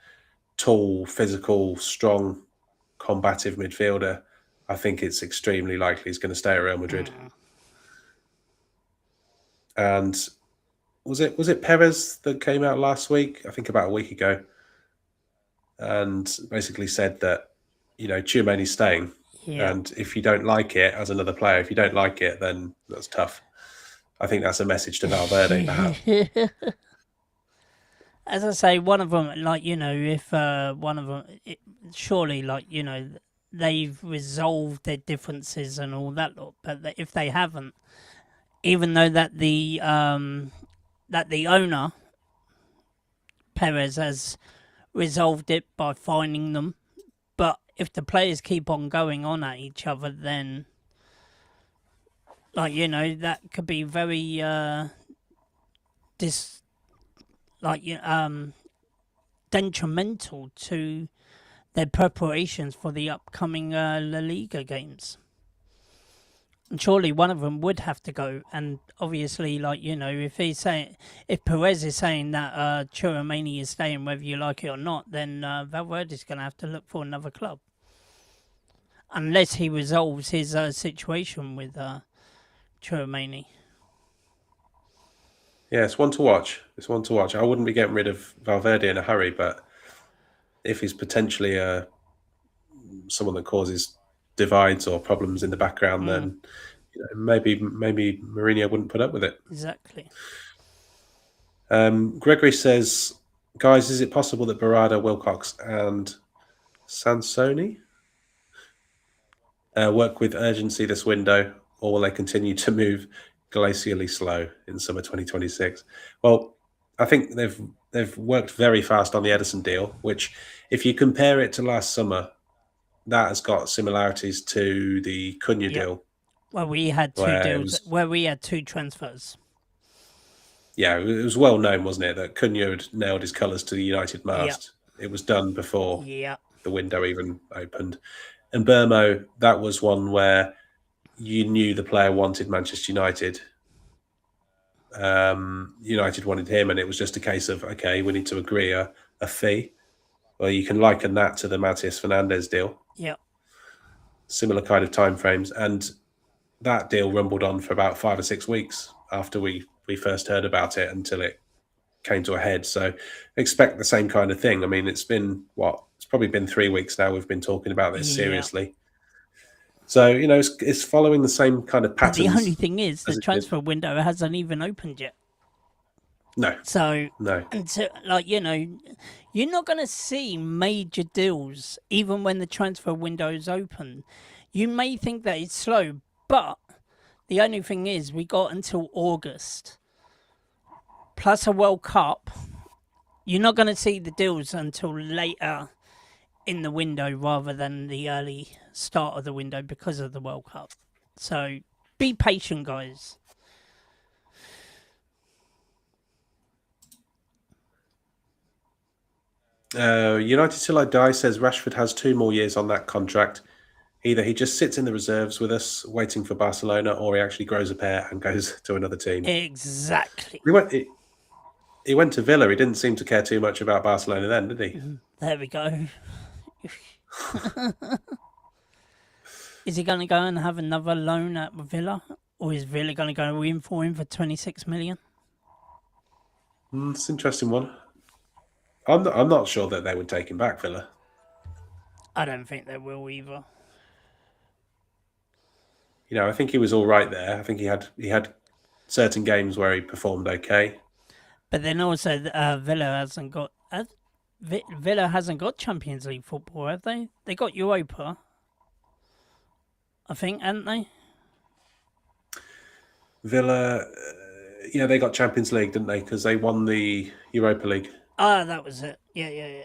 tall, physical, strong, combative midfielder. I think it's extremely likely he's going to stay at Real Madrid. And was it Perez that came out last week? I think about a week ago, and basically said that Tchouaméni's staying. Yeah. And if you don't like it as another player, if you don't like it, then that's tough. I think that's a message to Valverde, perhaps. As I say, one of them, like if one of them, surely, they've resolved their differences and all that lot. But if they haven't, even though that the owner Perez has resolved it by fining them, but if the players keep on going on at each other, then that could be very dis like detrimental to their preparations for the upcoming La Liga games. And surely one of them would have to go. And obviously, if Perez is saying that Chouameni is staying whether you like it or not, then Valverde is going to have to look for another club, unless he resolves his situation with Chouameni. Yeah, it's one to watch. It's one to watch. I wouldn't be getting rid of Valverde in a hurry, but if he's potentially someone that causes divides or problems in the background, then maybe Mourinho wouldn't put up with it. Exactly. Gregory says, guys, is it possible that Barada, Wilcox, and Sansoni work with urgency this window, or will they continue to move glacially slow in summer 2026? Well, I think they've worked very fast on the Edison deal, which, if you compare it to last summer, that has got similarities to the Cunha deal. Well, we had two deals where we had two transfers. Yeah, it was well known, wasn't it, that Cunha had nailed his colours to the United mast. It was done before the window even opened. And Burmo, that was one where you knew the player wanted Manchester United. United wanted him, and it was just a case of, okay, we need to agree a fee. Well, you can liken that to the Matías Fernandes deal. Yeah. Similar kind of timeframes. And that deal rumbled on for about 5 or 6 weeks after we first heard about it until it came to a head. So expect the same kind of thing. I mean, it's been, it's probably been 3 weeks now we've been talking about this seriously. So, it's following the same kind of patterns. But the only thing is, the transfer window hasn't even opened yet. No. So, no. And so, you're not going to see major deals even when the transfer window is open. You may think that it's slow, but the only thing is we got until August, plus a World Cup. You're not going to see the deals until later in the window rather than the early start of the window because of the World Cup. So be patient, guys. United Till I Die says Rashford has 2 more years on that contract. Either he just sits in the reserves with us waiting for Barcelona, or he actually grows a pair and goes to another team. Exactly. He went to Villa. He didn't seem to care too much about Barcelona then, did he? There we go. Is he going to go and have another loan at Villa? Or is Villa going to go in for him for 26 million? It's an interesting one. I'm not sure that they would take him back, Villa. I don't think they will either. I think he was all right there. I think he had certain games where he performed okay. But then also, Villa hasn't got Champions League football, have they? They got Europa, I think, haven't they? Villa, they got Champions League, didn't they? Because they won the Europa League. Ah, that was it. Yeah.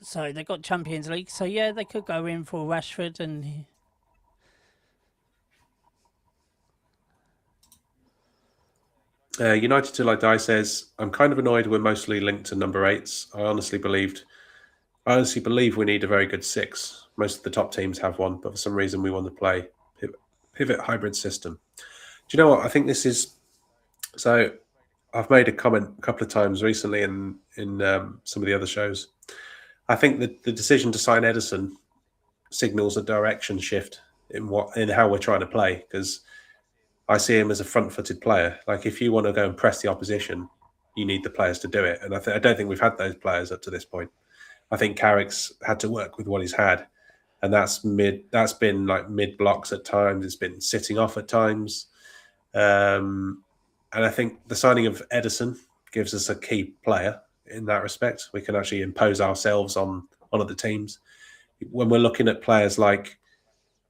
So they got Champions League. So yeah, they could go in for Rashford and. United Till I Die says, I'm kind of annoyed we're mostly linked to number 8s. I honestly believe we need a very good 6. Most of the top teams have one, but for some reason we want to play pivot hybrid system. Do you know what? I think this is... So I've made a comment a couple of times recently in some of the other shows. I think that the decision to sign Edison signals a direction shift in how we're trying to play, because I see him as a front-footed player. Like, if you want to go and press the opposition, you need the players to do it. And I don't think we've had those players up to this point. I think Carrick's had to work with what he's had, and that's been like mid blocks at times. It's been sitting off at times, and I think the signing of Edison gives us a key player in that respect. We can actually impose ourselves on other teams. When we're looking at players like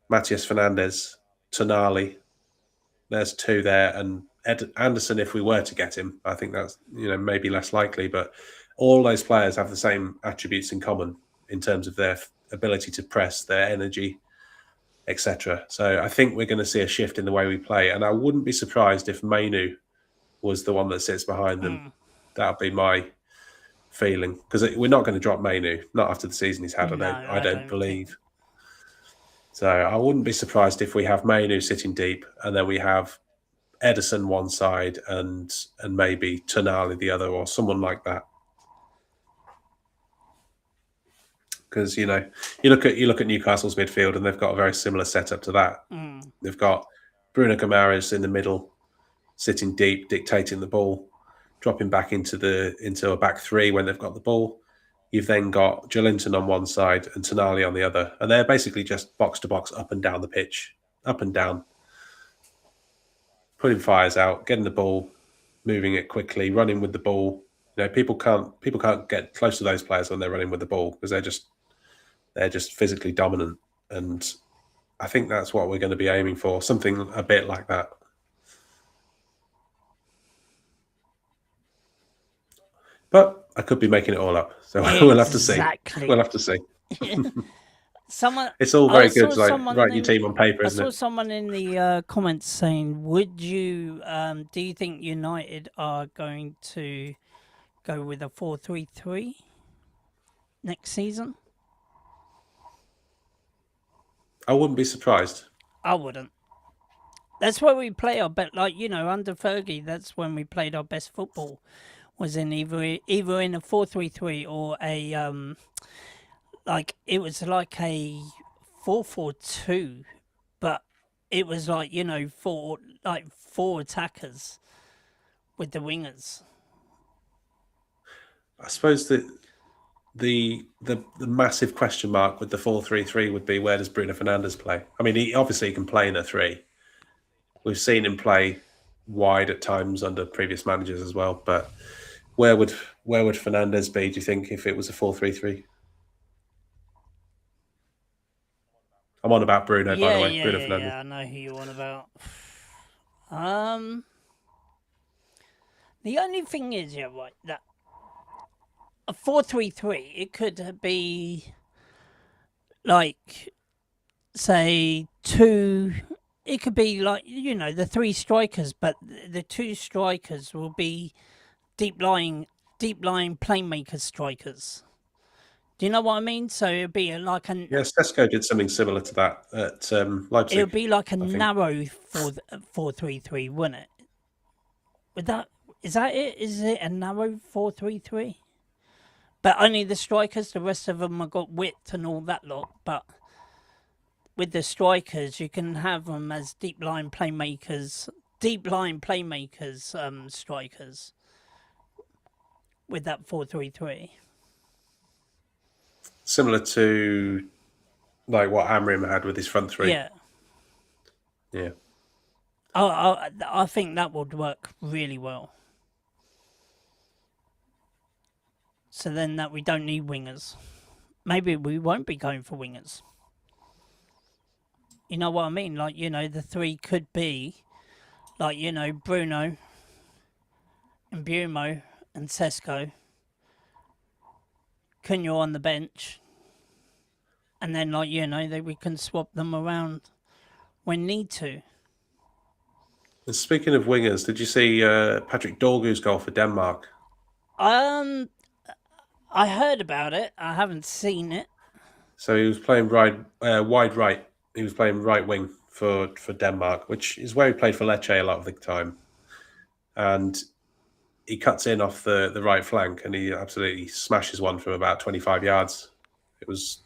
Matthias Fernandes, Tonali, there's two there, and Ed Anderson, if we were to get him, I think that's maybe less likely, but all those players have the same attributes in common in terms of their ability to press, their energy, etc. So I think we're going to see a shift in the way we play, and I wouldn't be surprised if Mainu was the one that sits behind them. That would be my feeling, because we're not going to drop Mainu, not after the season he's had. No, I don't believe. think. So I wouldn't be surprised if we have Mainu sitting deep, and then we have Edison one side and maybe Tonali the other, or someone like that. Because you look at Newcastle's midfield, and they've got a very similar setup to that. They've got Bruno Guimaraes in the middle, sitting deep, dictating the ball, dropping back into a back three when they've got the ball. You've then got Joelinton on one side and Tonali on the other, and they're basically just box to box, up and down the pitch, up and down, putting fires out, getting the ball, moving it quickly, running with the ball. People can't get close to those players when they're running with the ball, because they're just physically dominant. And I think that's what we're going to be aiming for, something a bit like that. But I could be making it all up, so we'll have to see. Exactly. We'll have to see. It's all very good, like writing your team on paper, isn't it? I saw someone in the comments saying, "Would you? Do you think United are going to go with a 4-3-3 next season?" I wouldn't be surprised. I wouldn't. That's where we play our best. Like under Fergie, that's when we played our best football. Was in either in a 4-3-3 or a it was like a 4-4-2, but it was like four attackers with the wingers. I suppose that the massive question mark with the 4-3-3 would be, where does Bruno Fernandes play? I mean, he obviously can play in a three. We've seen him play wide at times under previous managers as well, but where would Fernandes be, do you think, if it was a 4-3-3? I'm on about Bruno, by the way. Bruno Fernandes. Yeah, I know who you're on about. The only thing is, that a 4-3-3, it could be like, say, two. It could be like the three strikers, but the two strikers will be deep lying playmaker strikers. Do you know what I mean? So it'd be like a Sesko did something similar to that at Leipzig. It would be like a narrow 4-3-3, wouldn't it? Is that it? Is it a narrow 4-3-3? But only the strikers, the rest of them have got width and all that lot. But with the strikers, you can have them as deep line playmakers, strikers. With that 4-3-3. Similar to like what Amrim had with his front three. Yeah. I think that would work really well. So then that we don't need wingers. Maybe we won't be going for wingers. You know what I mean? Like, the three could be like, Bruno and Bumo and Sesko. Cunha on the bench. And then, we can swap them around when need to. And speaking of wingers, did you see Patrick Dorgu's goal for Denmark? I heard about it. I haven't seen it. So he was playing wide right. He was playing right wing for Denmark, which is where he played for Lecce a lot of the time. And he cuts in off the right flank, and he absolutely smashes one from about 25 yards. It was,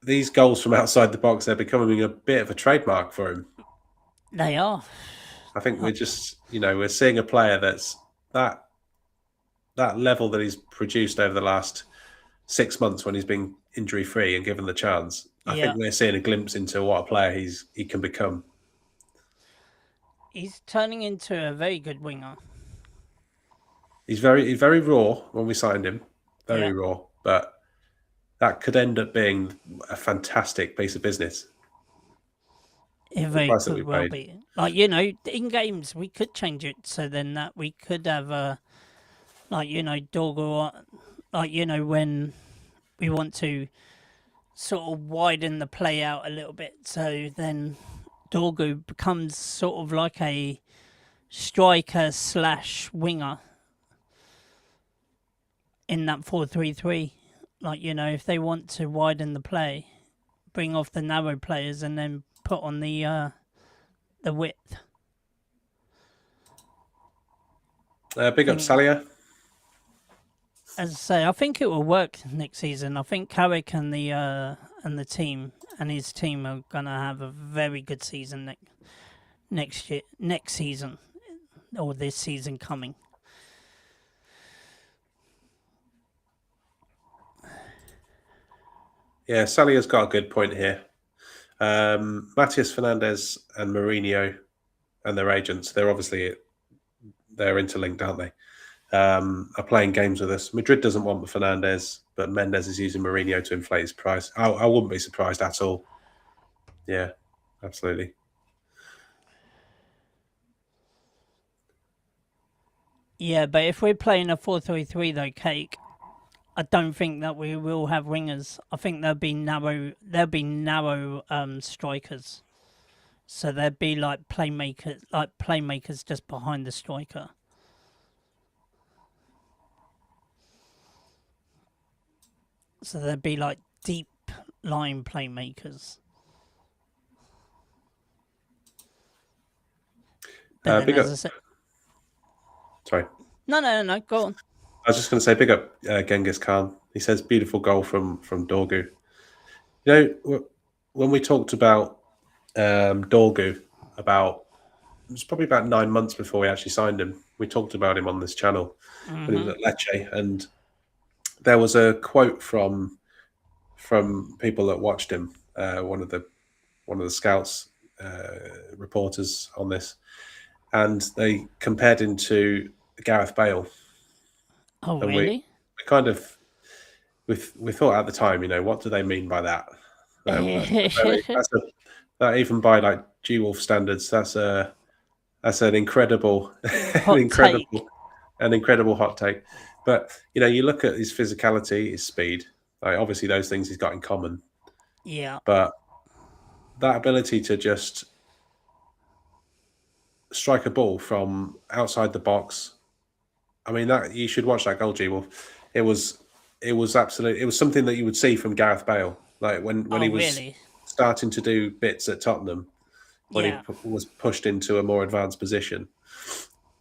these goals from outside the box, they're becoming a bit of a trademark for him. They are. I think we're just, we're seeing a player that's that level that he's produced over the last 6 months when he's been injury free and given the chance. I think we're seeing a glimpse into what a player he can become. He's turning into a very good winger. He's very raw when we signed him, Yeah, very raw, but that could end up being a fantastic piece of business. it The very price that we could well paid. be. Like, you know, in games we could change it so then that we could have like, you know, Doggo, like, you know, when we want to sort of widen the play out a little bit, so then Dorgu becomes sort of like a striker slash winger in that 4-3-3. Like, you know, if they want to widen the play, bring off the narrow players and then put on the width. Big up Think, Salia. as I say, I think it will work next season. I think Carrick and the team and his team are gonna have a very good season next season, or this season coming. Yeah, Salia's got a good point here. Matias Fernandes and Mourinho and their agents, they're interlinked, aren't they? Are playing games with us. Madrid doesn't want Fernandes, but Mendes is using Mourinho to inflate his price. I wouldn't be surprised at all. Yeah, absolutely. Yeah, but if we're playing a 4-3-3 though, Cake, I don't think that we will have wingers. I think there'll be narrow strikers. So there'd be like playmakers just behind the striker. So there'd be like deep line playmakers. But then, Big as up. I said, Sorry, no, go on. I was just going to say, big up Genghis Khan. He says beautiful goal from Dorgu. You know, when we talked about Dorgu, it was probably about 9 months before we actually signed him. We talked about him on this channel when he was at Lecce, and there was a quote from people that watched him. One of the scouts reporters on this, and they compared him to Gareth Bale. Oh, And really? we kind of we thought at the time, what do they mean by that? That even by like G Wolf standards, that's an incredible, an Hot take. incredible hot take. But you look at his physicality, his speed. Like obviously, those things he's got in common. Yeah. But that ability to just strike a ball from outside the box. I mean, that you should watch that goal, G Wolf. It was something that you would see from Gareth Bale, like when Oh, he was really? starting to do bits at Tottenham, when he Yeah. was pushed into a more advanced position,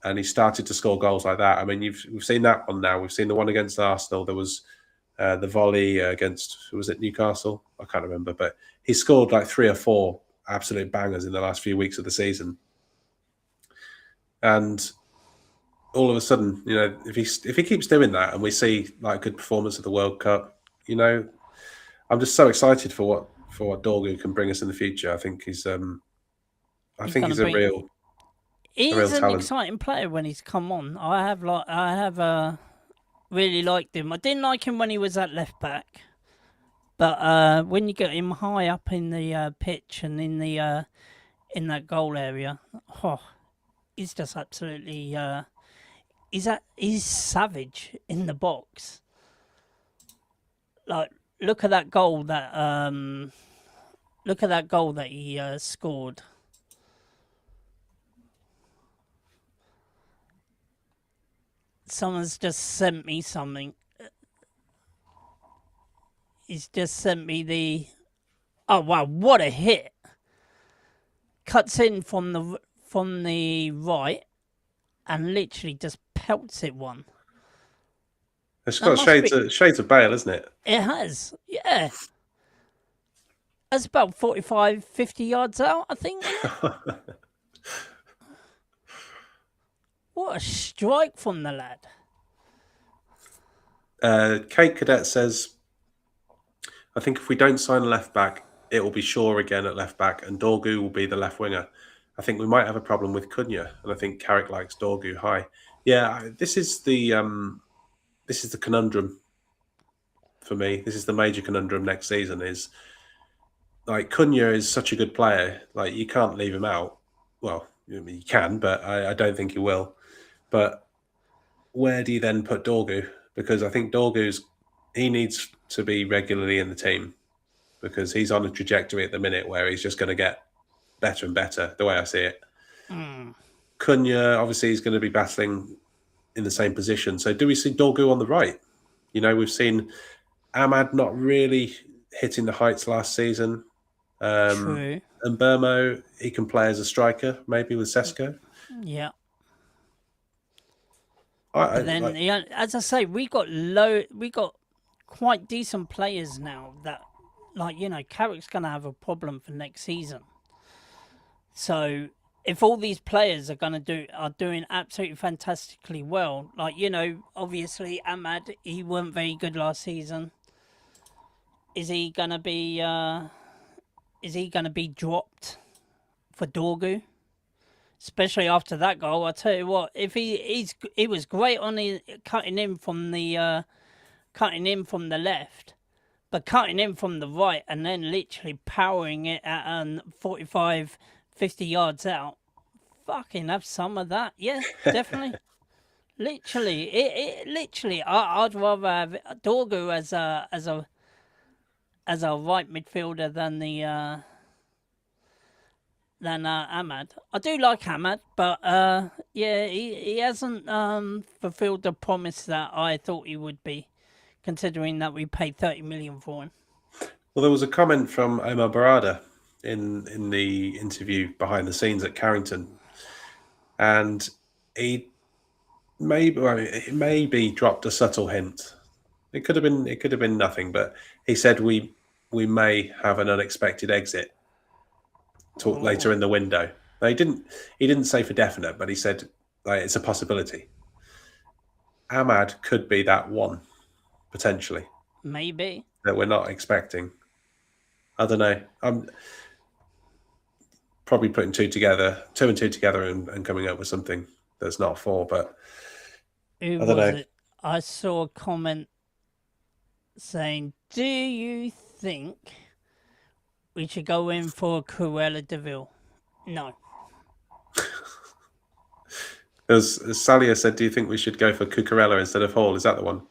and he started to score goals like that. I mean, we've seen that one now. We've seen the one against Arsenal. There was the volley against, was it Newcastle? I can't remember, but he scored like 3 or 4 absolute bangers in the last few weeks of the season. And all of a sudden, if he keeps doing that, and we see like good performance at the World Cup, I'm just so excited for what Dorgu can bring us in the future. I think he's He's gonna a bring. real He's an talent. exciting player when he's come on. I have really liked him. I didn't like him when he was at left back, but when you get him high up in the pitch and in that goal area, oh, he's just absolutely he's savage in the box. Like look at that goal that he scored. Someone's just sent me something. He's just sent me the. Oh wow! What a hit! Cuts in from the right, and literally just pelts it one. It's That got must be. shades of Bale, isn't it? It has, yeah. That's about 45, 50 yards out, I think. What a strike from the lad! Kate Cadet says, I think if we don't sign a left back, it will be Shaw again at left back, and Dorgu will be the left winger. I think we might have a problem with Cunha, and I think Carrick likes Dorgu high. Yeah, this is the conundrum for me. This is the major conundrum next season. Is like Cunha is such a good player. Like you can't leave him out. Well, I mean, you can, but I don't think you will. But where do you then put Dorgu? Because I think he needs to be regularly in the team because he's on a trajectory at the minute where he's just going to get better and better. The way I see it, Cunha obviously is going to be battling in the same position. So do we see Dorgu on the right? You know, we've seen Ahmad not really hitting the heights last season. True. And Burmo, he can play as a striker, maybe with Sesko. Yeah. I But then, like, yeah, as I say, we got quite decent players now. That, like, Carrick's gonna have a problem for next season. So if all these players are doing absolutely fantastically well, like obviously Ahmad, he weren't very good last season. Is he gonna be? Is he gonna be dropped for Dorgu? Especially after that goal, I tell you what, if he was great on cutting in from the left, but cutting in from the right and then literally powering it at 45, 50 yards out. Fucking have some of that, yeah, definitely. Literally, literally, I'd rather have Dorgu as a right midfielder than Ahmad. I do like Ahmad, but yeah, he hasn't fulfilled the promise that I thought he would be, considering that we paid 30 million for him. well, there was a comment from Omar Barada in the interview behind the scenes at Carrington, and he maybe dropped a subtle hint. It could have been nothing, but he said we may have an unexpected exit later in the window. Now, he didn't say for definite, but he said like it's a possibility. Ahmad could be that one potentially Maybe. that we're not expecting. I don't know. I'm probably putting two and two together and coming up with something that's not four, but Who I don't was know. it? I saw a comment saying, "Do you think we should go in for Cruella Deville?" No. As Salia said, do you think we should go for Cucurella instead of Hall? Is that the one?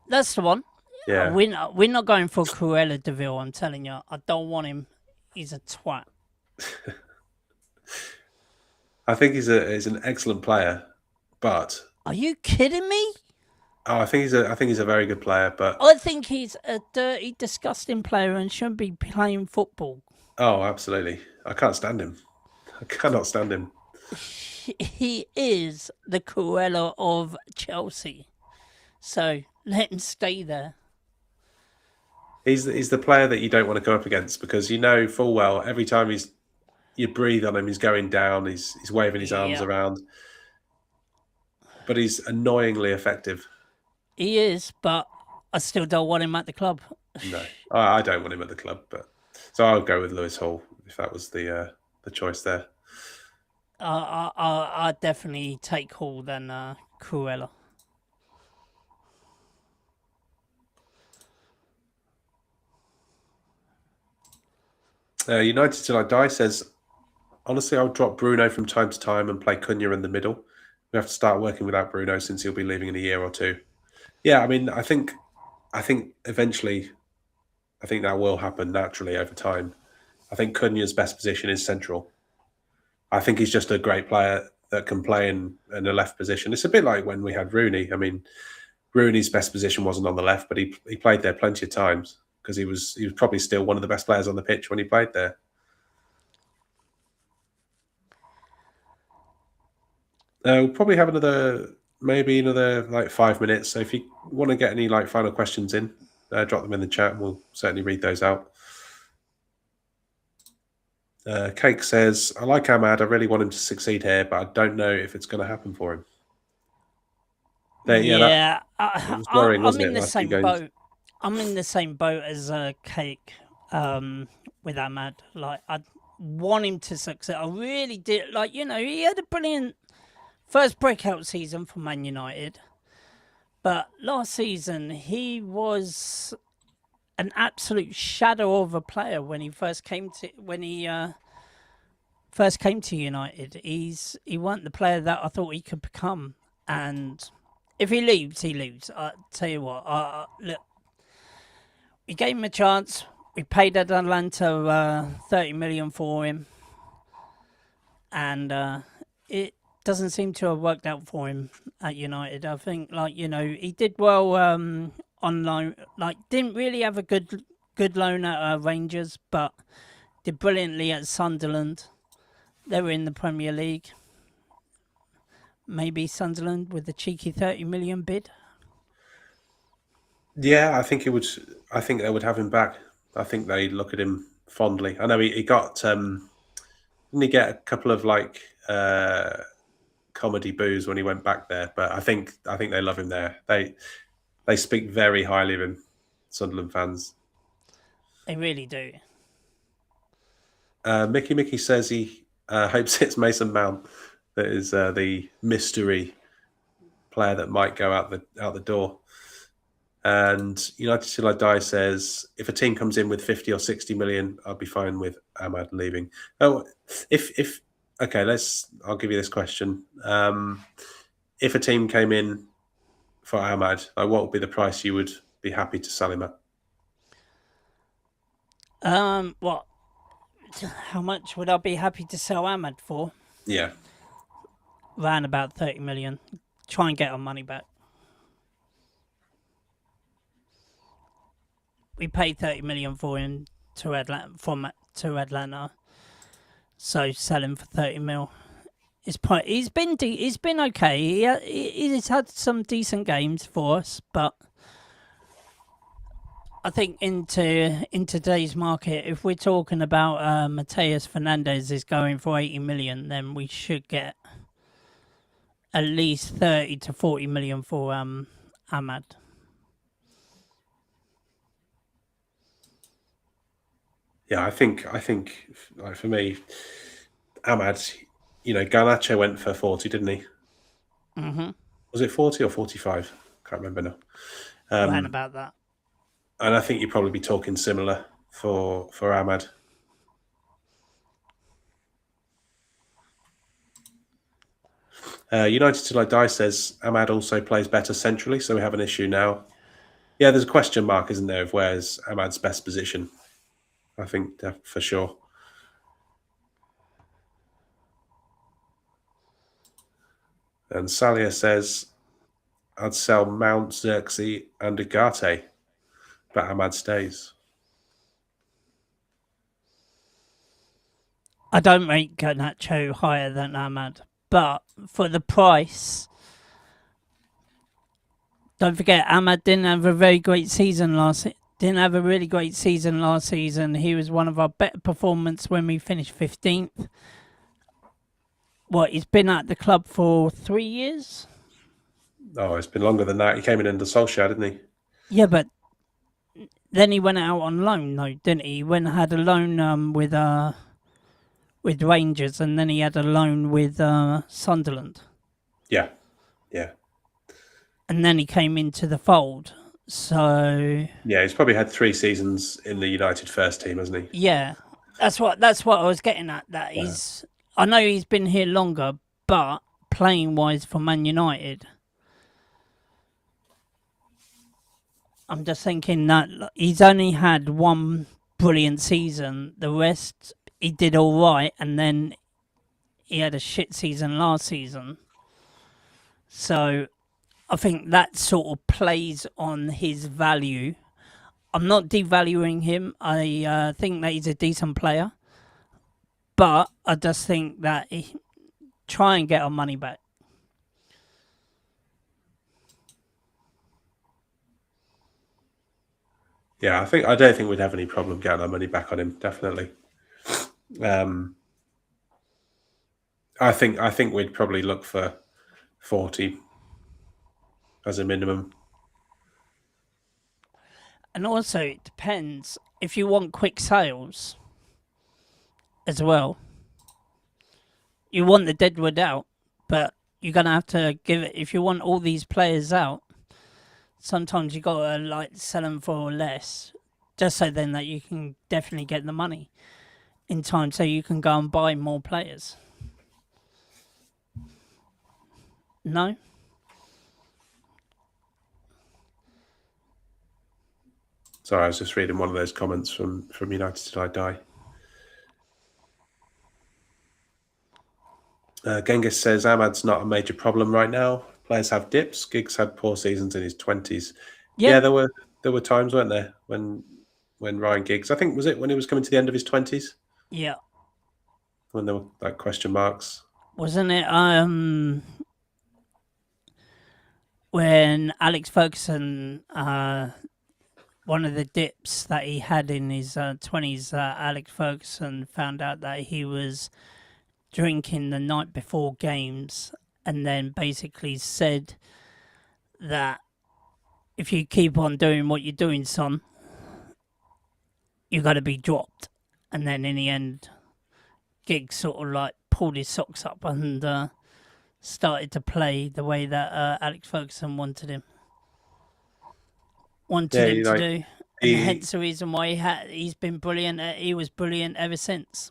That's the one. Yeah. We're not going for Cruella Deville, I'm telling you. I don't want him. He's a twat. I think he's an excellent player, but Are you kidding me? I think he's a very good player, but I think he's a dirty, disgusting player and shouldn't be playing football. oh, absolutely. I can't stand him. I cannot stand him. He is the Cruella of Chelsea. So let him stay there. He's the player that you don't want to go up against because you know full well every time you breathe on him, he's going down, he's waving his arms Yeah. around. But he's annoyingly effective. He is, but I still don't want him at the club. No. I don't want him at the club, but so I'll go with Lewis Hall if that was the choice there. I definitely take Hall than Cruella. United Till I Die says, honestly, I'll drop Bruno from time to time and play Cunha in the middle. We have to start working without Bruno since he'll be leaving in a year or two. Yeah, I mean, I think eventually, I think that will happen naturally over time. I think Cunha's best position is central. I think he's just a great player that can play in a left position. It's a bit like when we had Rooney. I mean, Rooney's best position wasn't on the left, but he played there plenty of times because he was probably still one of the best players on the pitch when he played there. We'll probably have maybe another like 5 minutes. So if you want to get any like final questions in, drop them in the chat, and we'll certainly read those out. Cake says, "I like Ahmad. I really want him to succeed here, but I don't know if it's going to happen for him." Yeah, it was worrying, I'm wasn't in it? the Last few same games. boat. I'm in the same boat as Cake with Ahmad. Like, I want him to succeed. I really did. Like, he had a brilliant first breakout season for Man United. But last season, he was an absolute shadow of a player when he first came to United. He wasn't the player that I thought he could become. And if he leaves, he leaves. I tell you what, look, we gave him a chance. We paid Atlanta 30 million for him, and it doesn't seem to have worked out for him at United. I think, he did well on loan. Didn't really have a good loan at Rangers, but did brilliantly at Sunderland. They were in the Premier League. Maybe Sunderland with the cheeky 30 million bid. Yeah, I think it would. I think they would have him back. I think they look at him fondly. I know he got. Didn't he get a couple of comedy boos when he went back there? But I think they love him there. They speak very highly of him, Sunderland fans. They really do. Mickey says he hopes it's Mason Mount that is the mystery player that might go out the door. And United Till I Die says if a team comes in with 50 or 60 million, I'd be fine with Ahmad leaving. Oh, if okay, I'll give you this question. If a team came in for Ahmad, what would be the price you would be happy to sell him at? What? How much would I be happy to sell Ahmad for? Yeah. Around about 30 million. Try and get our money back. We paid 30 million for him to Atlanta. So sell him for 30 mil. He's been okay. He's had some decent games for us, but I think in today's market, if we're talking about Mateus Fernandes is going for 80 million, then we should get at least 30 to 40 million for Ahmad. Yeah, I think for me, Ahmad, Garnacho went for 40, didn't he? Mm-hmm. Was it 40 or 45? Can't remember now. Around about that. And I think you'd probably be talking similar for Ahmad. United Till I Die says Ahmad also plays better centrally, so we have an issue now. Yeah, there's a question mark, isn't there, of where's Ahmad's best position? I think for sure. And Salia says, I'd sell Mount, Xerxes, and Ugarte, but Ahmad stays. I don't rate Garnacho higher than Ahmad, but for the price, don't forget Ahmad didn't have a very great season Didn't have a really great season last season. He was one of our better performers when we finished 15th. He's been at the club for 3 years? Oh, it's been longer than that. He came in under Solskjaer, didn't he? Yeah, but then he went out on loan, though, didn't he? He went and had a loan with Rangers, and then he had a loan with Sunderland. Yeah. And then he came into the fold. So yeah, he's probably had 3 seasons in the United first team, hasn't he? Yeah, that's what I was getting at. That he's, I know he's been here longer, but playing wise for Man United, I'm just thinking that he's only had one brilliant season. The rest he did all right, and then he had a shit season last season. So I think that sort of plays on his value. I'm not devaluing him. I think that he's a decent player. But I just think that try and get our money back. Yeah, I don't think we'd have any problem getting our money back on him, definitely. I think we'd probably look for 40 as a minimum. And also, it depends if you want quick sales as well. You want the deadwood out, but you're gonna have to give it if you want all these players out. Sometimes you gotta like sell them for less, just so then that you can definitely get the money in time, so you can go and buy more players. No. Sorry, I was just reading one of those comments from United Till I Die. Genghis says Ahmad's not a major problem right now. Players have dips. Giggs had poor seasons in his 20s. Yeah, there were times, weren't there, when Ryan Giggs, I think, was it when he was coming to the end of his 20s, Yeah. when there were like question marks. Wasn't it when Alex Ferguson one of the dips that he had in his 20s, Alex Ferguson found out that he was drinking the night before games, and then basically said that if you keep on doing what you're doing, son, you got to be dropped. And then in the end, Giggs sort of like pulled his socks up and started to play the way that Alex Ferguson wanted him to do. And hence the reason why he's been brilliant. He was brilliant ever since.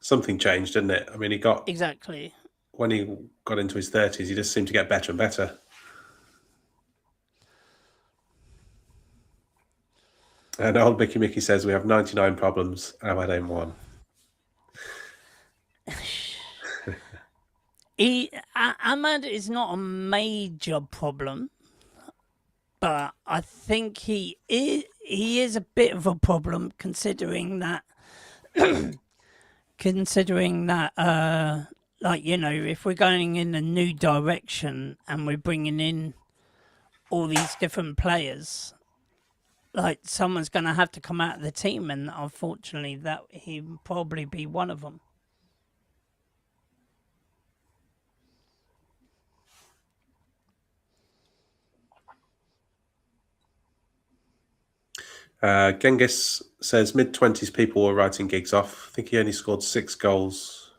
Something changed, didn't it? I mean, he got exactly when he got into his 30s, he just seemed to get better and better. And old Mickey says we have 99 problems. Ahmad ain't one. Ahmad is not a major problem, but I think he is a bit of a problem considering that like, you know, if we're going in a new direction and we're bringing in all these different players, like someone's going to have to come out of the team, and unfortunately that he would probably be one of them. Genghis says mid-20s people were writing Giggs off. I think he only scored 6 goals.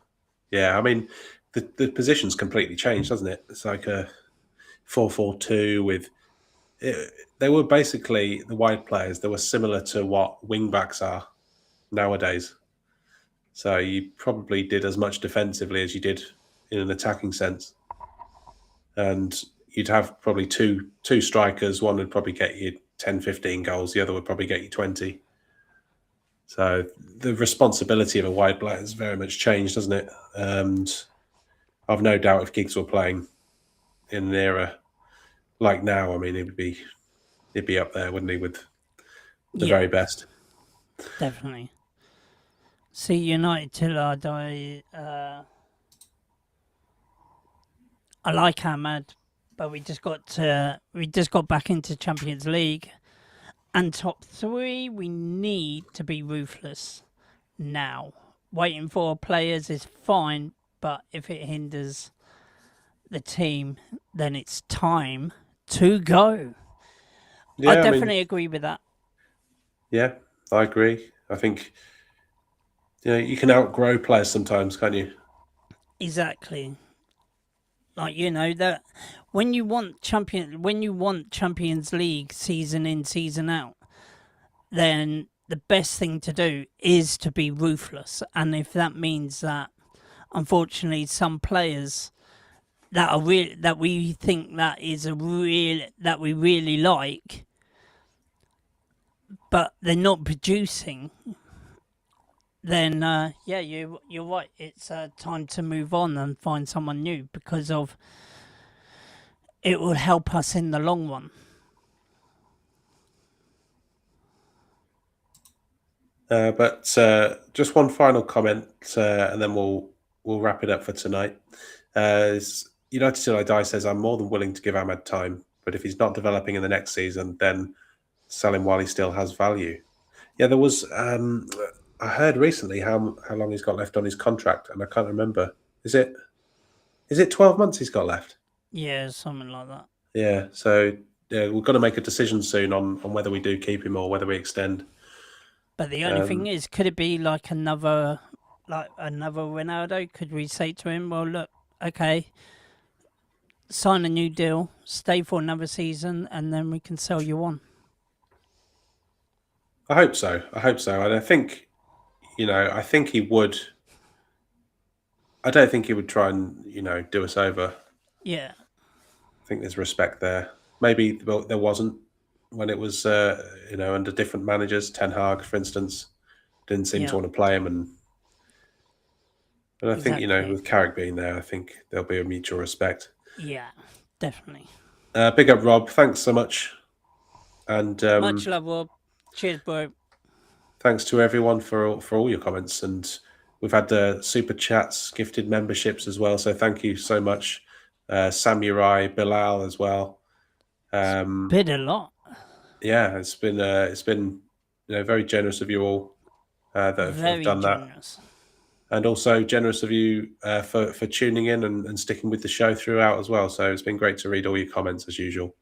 Yeah, I mean, the position's completely changed, hasn't it? It's like a 4-4-2 with... they were basically, the wide players, they were similar to what wing-backs are nowadays. So you probably did as much defensively as you did in an attacking sense. And you'd have probably two strikers. One would probably get you 10, 15 goals. The other would probably get you 20. So the responsibility of a wide player has very much changed, hasn't it? And I've no doubt if Giggs were playing in an era like now, I mean, he'd be up there, wouldn't he, with the very best? Definitely. See United Till I Die. I like Ahmad, but we just got back into Champions League, and top 3. We need to be ruthless now. Waiting for players is fine, but if it hinders the team, then it's time to go. Yeah, I definitely agree with that. Yeah, I agree. I think you can outgrow players sometimes, can't you? Exactly. Like, you know, that when you want Champions League season in, season out, then the best thing to do is to be ruthless. And if that means that, unfortunately, some players that are real, that we think that we really like, but they're not producing, then you're right. It's time to move on and find someone new, because of it will help us in the long run. But just one final comment, and then we'll wrap it up for tonight. United Till I Die says, I'm more than willing to give Ahmad time, but if he's not developing in the next season, then sell him while he still has value. Yeah, there was... I heard recently how long he's got left on his contract, and I can't remember. Is it 12 months he's got left? Yeah, something like that. Yeah, so we've got to make a decision soon on whether we do keep him or whether we extend. But the only thing is, could it be like another Ronaldo? Could we say to him, well, look, okay, sign a new deal, stay for another season, and then we can sell you on. I hope so. I hope so. And I think, I think he would. I don't think he would try and, do us over. Yeah, I think there's respect there. Maybe there wasn't when it was, under different managers. Ten Hag, for instance, didn't seem to yeah, want to play him, and I think, exactly. with Carrick being there, I think there'll be a mutual respect. Yeah, definitely. Big up, Rob. Thanks so much, and Much love, Rob. Cheers, bro. thanks to everyone for all your comments. And we've had the super chats, gifted memberships as well. So thank you so much, Samurai, Bilal as well. Bid a lot. Yeah, it's been very generous of you all that have Very done that, generous. and also generous of you for tuning in and sticking with the show throughout as well. So it's been great to read all your comments as usual.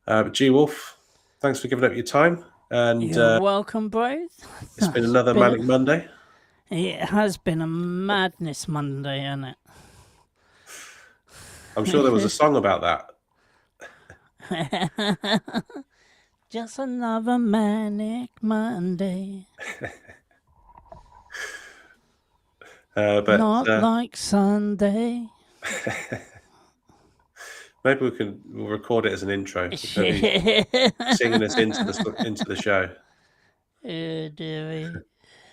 But G Wolf, thanks for giving up your time, and You're welcome, bro. it's been another Manic Monday. It has been a madness Monday, hasn't it? I'm sure there was a song about that. Just another manic Monday. But Not like Sunday. maybe we'll record it as an intro, singing us into the show. Oh, dearie.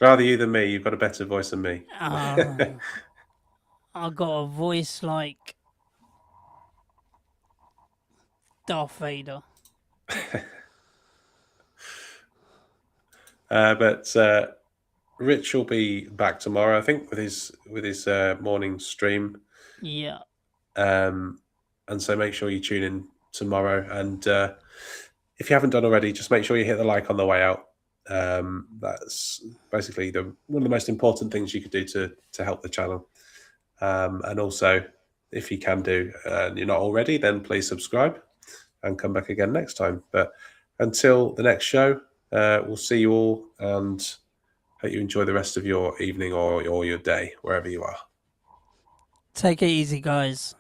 Rather you than me. You've got a better voice than me. I got a voice like Darth Vader. But Rich will be back tomorrow, I think, with his morning stream. Yeah. And so make sure you tune in tomorrow. And if you haven't done already, just make sure you hit the like on the way out. That's basically one of the most important things you could do to help the channel. And also, if you can do, and you're not already, then please subscribe and come back again next time. But until the next show, we'll see you all, and hope you enjoy the rest of your evening or your day, wherever you are. Take it easy, guys.